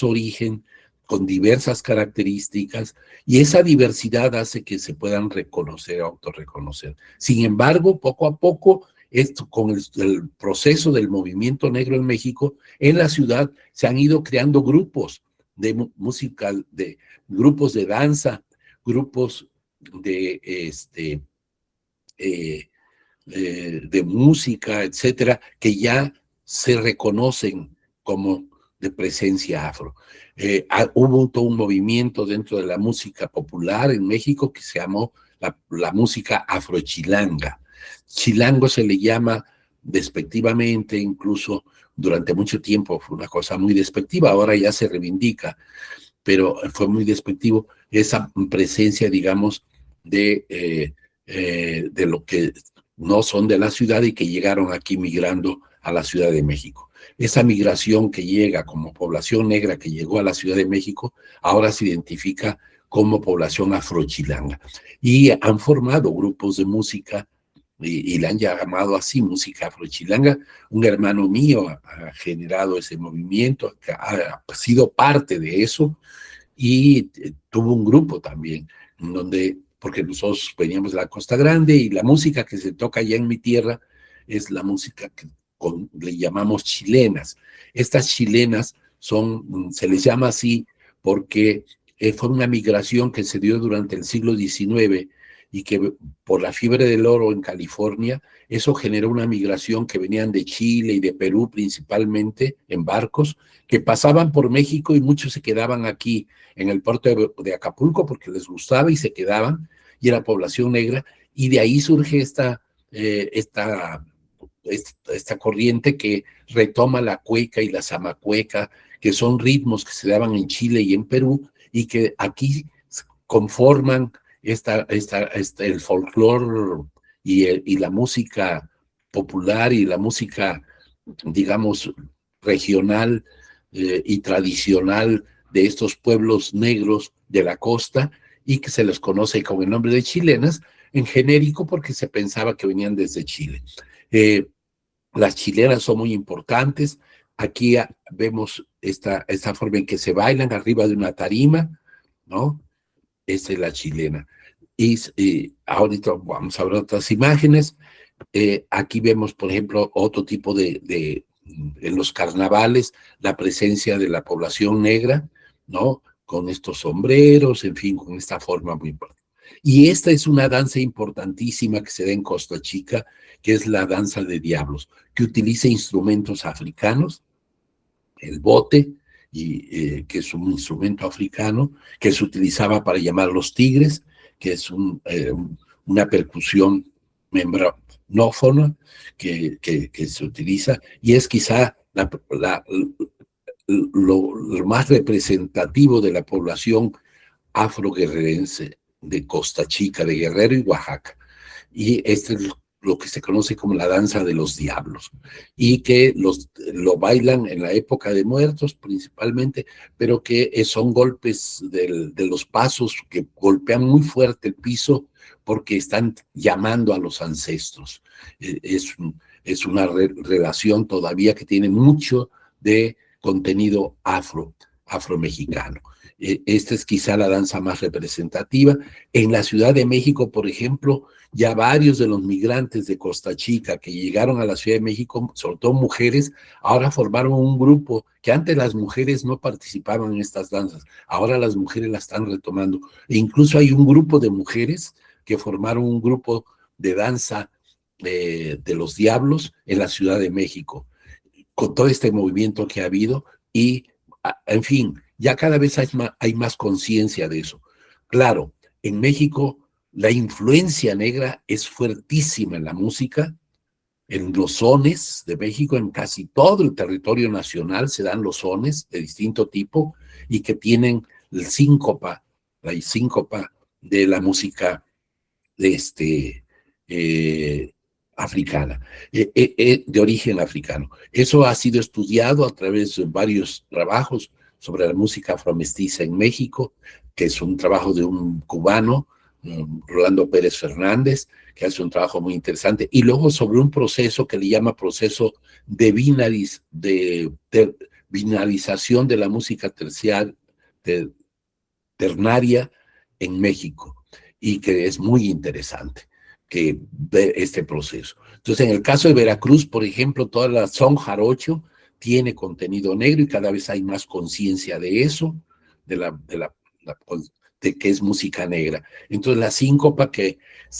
origen, con diversas características, y esa diversidad hace que se puedan reconocer, autorreconocer. Sin embargo, poco a poco, con el proceso del movimiento negro en México, en la ciudad se han ido creando grupos de música, de grupos de danza, grupos de música, etcétera, que ya se reconocen como de presencia afro. Hubo todo un movimiento dentro de la música popular en México que se llamó la música afrochilanga. Chilango se le llama despectivamente, incluso durante mucho tiempo fue una cosa muy despectiva, ahora ya se reivindica, pero fue muy despectivo esa presencia, digamos, de lo que no son de la ciudad y que llegaron aquí migrando a la Ciudad de México. Esa migración que llega como población negra que llegó a la Ciudad de México, ahora se identifica como población afrochilanga. Y han formado grupos de música y le han llamado así, música afrochilanga. Un hermano mío ha generado ese movimiento, ha sido parte de eso y tuvo un grupo también, donde, porque nosotros veníamos de la Costa Grande y la música que se toca allá en mi tierra es la música que le llamamos chilenas. Estas chilenas se les llama así porque fue una migración que se dio durante el siglo XIX y que por la fiebre del oro en California, eso generó una migración que venían de Chile y de Perú principalmente en barcos, que pasaban por México y muchos se quedaban aquí en el puerto de Acapulco porque les gustaba y se quedaban, y era población negra, y de ahí surge esta corriente que retoma la cueca y la zamacueca, que son ritmos que se daban en Chile y en Perú, y que aquí conforman el folclore y la música popular y la música, digamos, regional y tradicional de estos pueblos negros de la costa, y que se les conoce con el nombre de chilenas, en genérico porque se pensaba que venían desde Chile. Las chilenas son muy importantes. Aquí vemos esta forma en que se bailan arriba de una tarima, ¿no? Esa es la chilena. Y ahorita vamos a ver otras imágenes. Aquí vemos, por ejemplo, otro tipo en los carnavales, la presencia de la población negra, ¿no? Con estos sombreros, en fin, con esta forma muy importante. Y esta es una danza importantísima que se da en Costa Chica, que es la danza de diablos, que utiliza instrumentos africanos, el bote, que es un instrumento africano, que se utilizaba para llamar los tigres, que es una percusión membranófona que se utiliza, y es quizá lo más representativo de la población afroguerrerense de Costa Chica, de Guerrero y Oaxaca. Y este es lo que se conoce como la danza de los diablos, y que lo bailan en la época de muertos principalmente, pero que son golpes de los pasos que golpean muy fuerte el piso porque están llamando a los ancestros. Es una relación todavía que tiene mucho de contenido afromexicano. Esta es quizá la danza más representativa. En la Ciudad de México, por ejemplo, ya varios de los migrantes de Costa Chica que llegaron a la Ciudad de México, sobre todo mujeres, ahora formaron un grupo que antes las mujeres no participaban en estas danzas, ahora las mujeres las están retomando. E incluso hay un grupo de mujeres que formaron un grupo de danza de los diablos en la Ciudad de México, con todo este movimiento que ha habido y, en fin, ya cada vez hay más conciencia de eso. Claro, en México la influencia negra es fuertísima en la música, en los sones de México, en casi todo el territorio nacional se dan los sones de distinto tipo y que tienen la síncopa de la música africana, de origen africano. Eso ha sido estudiado a través de varios trabajos sobre la música afromestiza en México, que es un trabajo de un cubano, Rolando Pérez Fernández, que hace un trabajo muy interesante, y luego sobre un proceso que le llama proceso de binarización de la música ternaria en México, y que es muy interesante que ver este proceso. Entonces, en el caso de Veracruz, por ejemplo, toda la son jarocho tiene contenido negro y cada vez hay más conciencia de eso, de que es música negra. Entonces, la síncopa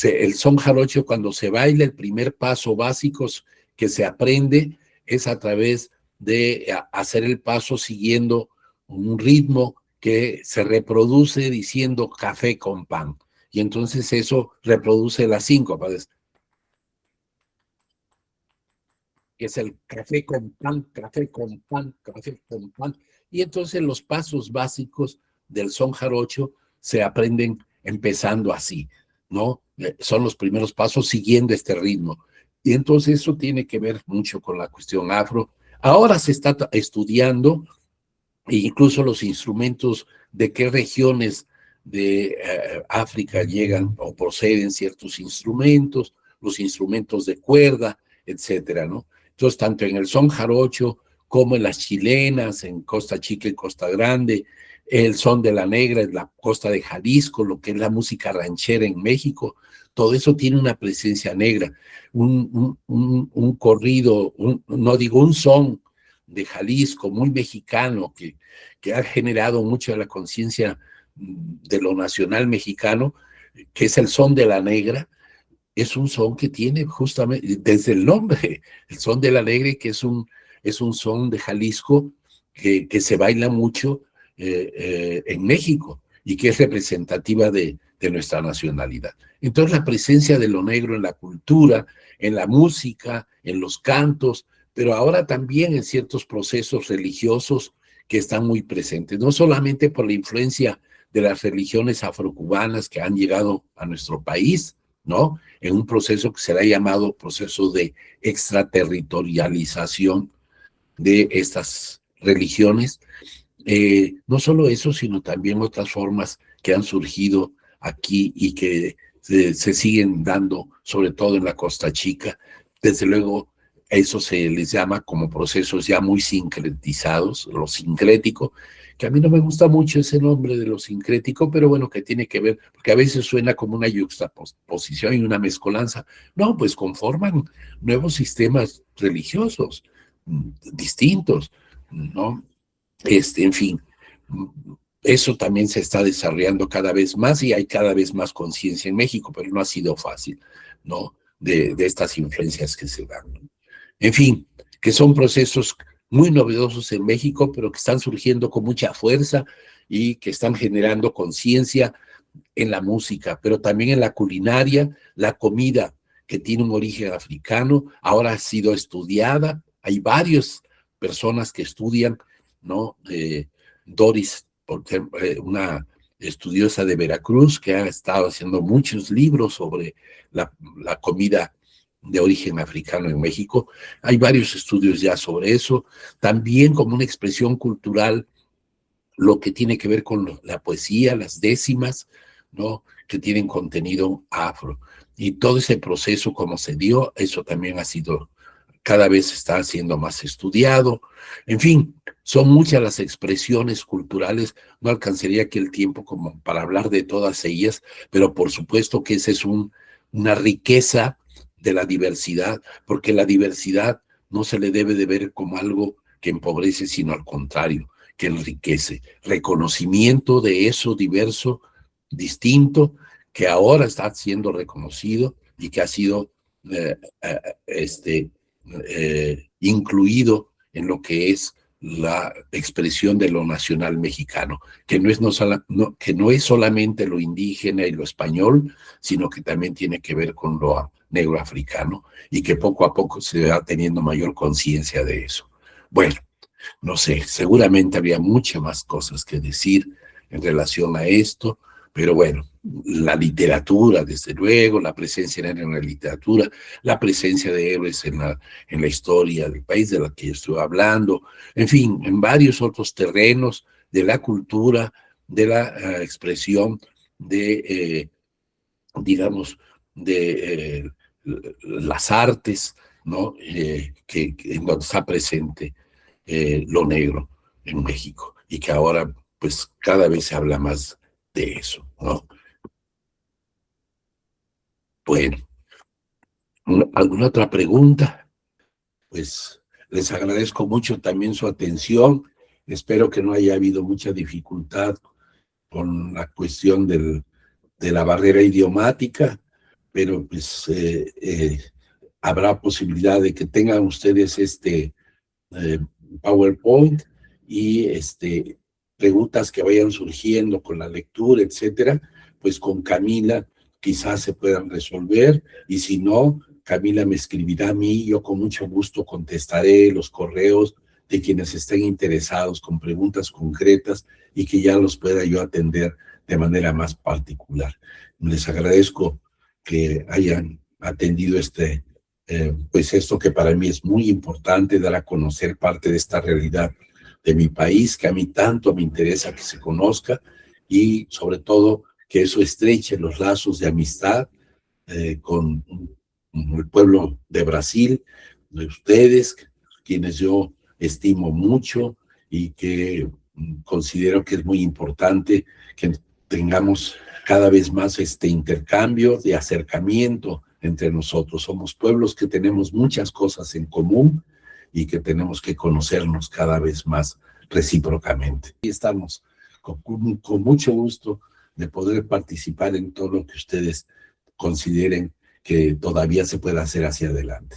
el son jarocho, cuando se baila, el primer paso básico que se aprende es a través de hacer el paso siguiendo un ritmo que se reproduce diciendo café con pan. Y entonces eso reproduce la síncopa, que es el café con pan, café con pan, café con pan. Y entonces los pasos básicos del son jarocho se aprenden empezando así, ¿no? Son los primeros pasos siguiendo este ritmo. Y entonces eso tiene que ver mucho con la cuestión afro. Ahora se está estudiando incluso los instrumentos de qué regiones de África llegan o proceden ciertos instrumentos, los instrumentos de cuerda, etcétera, ¿no? Entonces, tanto en el son jarocho como en las chilenas, en Costa Chica y Costa Grande, el son de la negra en la costa de Jalisco, lo que es la música ranchera en México, todo eso tiene una presencia negra, un corrido, un son de Jalisco muy mexicano que ha generado mucho de la conciencia de lo nacional mexicano, que es el son de la negra. Es un son que tiene justamente, desde el nombre, el son de la negra, que es un son de Jalisco que se baila mucho en México y que es representativa de nuestra nacionalidad. Entonces la presencia de lo negro en la cultura, en la música, en los cantos, pero ahora también en ciertos procesos religiosos que están muy presentes, no solamente por la influencia de las religiones afrocubanas que han llegado a nuestro país, ¿no? En un proceso que se le ha llamado proceso de extraterritorialización de estas religiones. No solo eso, sino también otras formas que han surgido aquí y que se siguen dando, sobre todo en la Costa Chica. Desde luego, eso se les llama como procesos ya muy sincretizados, lo sincrético, que a mí no me gusta mucho ese nombre de lo sincrético, pero bueno, que tiene que ver, porque a veces suena como una yuxtaposición y una mezcolanza. No, pues conforman nuevos sistemas religiosos distintos, ¿no? En fin, eso también se está desarrollando cada vez más y hay cada vez más conciencia en México, pero no ha sido fácil, ¿no? De estas influencias que se dan, ¿no? En fin, que son procesos muy novedosos en México, pero que están surgiendo con mucha fuerza y que están generando conciencia en la música, pero también en la culinaria, la comida que tiene un origen africano, ahora ha sido estudiada. Hay varias personas que estudian, ¿no? Doris, por ejemplo, una estudiosa de Veracruz que ha estado haciendo muchos libros sobre la comida de origen africano en México. Hay varios estudios ya sobre eso. También como una expresión cultural, lo que tiene que ver con la poesía, las décimas, ¿no? Que tienen contenido afro. Y todo ese proceso, como se dio, eso también ha sido, cada vez está siendo más estudiado. En fin, son muchas las expresiones culturales. No alcanzaría aquí el tiempo como para hablar de todas ellas, pero por supuesto que esa es una riqueza de la diversidad, porque la diversidad no se le debe de ver como algo que empobrece, sino al contrario, que enriquece. Reconocimiento de eso diverso, distinto, que ahora está siendo reconocido y que ha sido incluido en lo que es la expresión de lo nacional mexicano, que no es solamente lo indígena y lo español, sino que también tiene que ver con lo negro africano y que poco a poco se va teniendo mayor conciencia de eso. Bueno, no sé, seguramente habría muchas más cosas que decir en relación a esto, pero bueno, la literatura, desde luego, la presencia en la literatura, la presencia de héroes en la historia del país de la que yo estoy hablando, en fin, en varios otros terrenos de la cultura, de la expresión de, digamos, de las artes, ¿no? Que en donde está presente lo negro en México y que ahora, pues, cada vez se habla más de eso, ¿no? Bueno, ¿alguna otra pregunta? Pues les agradezco mucho también su atención. Espero que no haya habido mucha dificultad con la cuestión de la barrera idiomática, pero pues habrá posibilidad de que tengan ustedes PowerPoint y preguntas que vayan surgiendo con la lectura, etcétera, pues con Camila quizás se puedan resolver, y si no, Camila me escribirá a mí, yo con mucho gusto contestaré los correos de quienes estén interesados con preguntas concretas y que ya los pueda yo atender de manera más particular. Les agradezco que hayan atendido pues esto que para mí es muy importante, dar a conocer parte de esta realidad de mi país, que a mí tanto me interesa que se conozca, y sobre todo que eso estreche los lazos de amistad con el pueblo de Brasil, de ustedes, quienes yo estimo mucho y que considero que es muy importante que tengamos cada vez más este intercambio de acercamiento entre nosotros. Somos pueblos que tenemos muchas cosas en común y que tenemos que conocernos cada vez más recíprocamente. Y estamos con mucho gusto de poder participar en todo lo que ustedes consideren que todavía se puede hacer hacia adelante.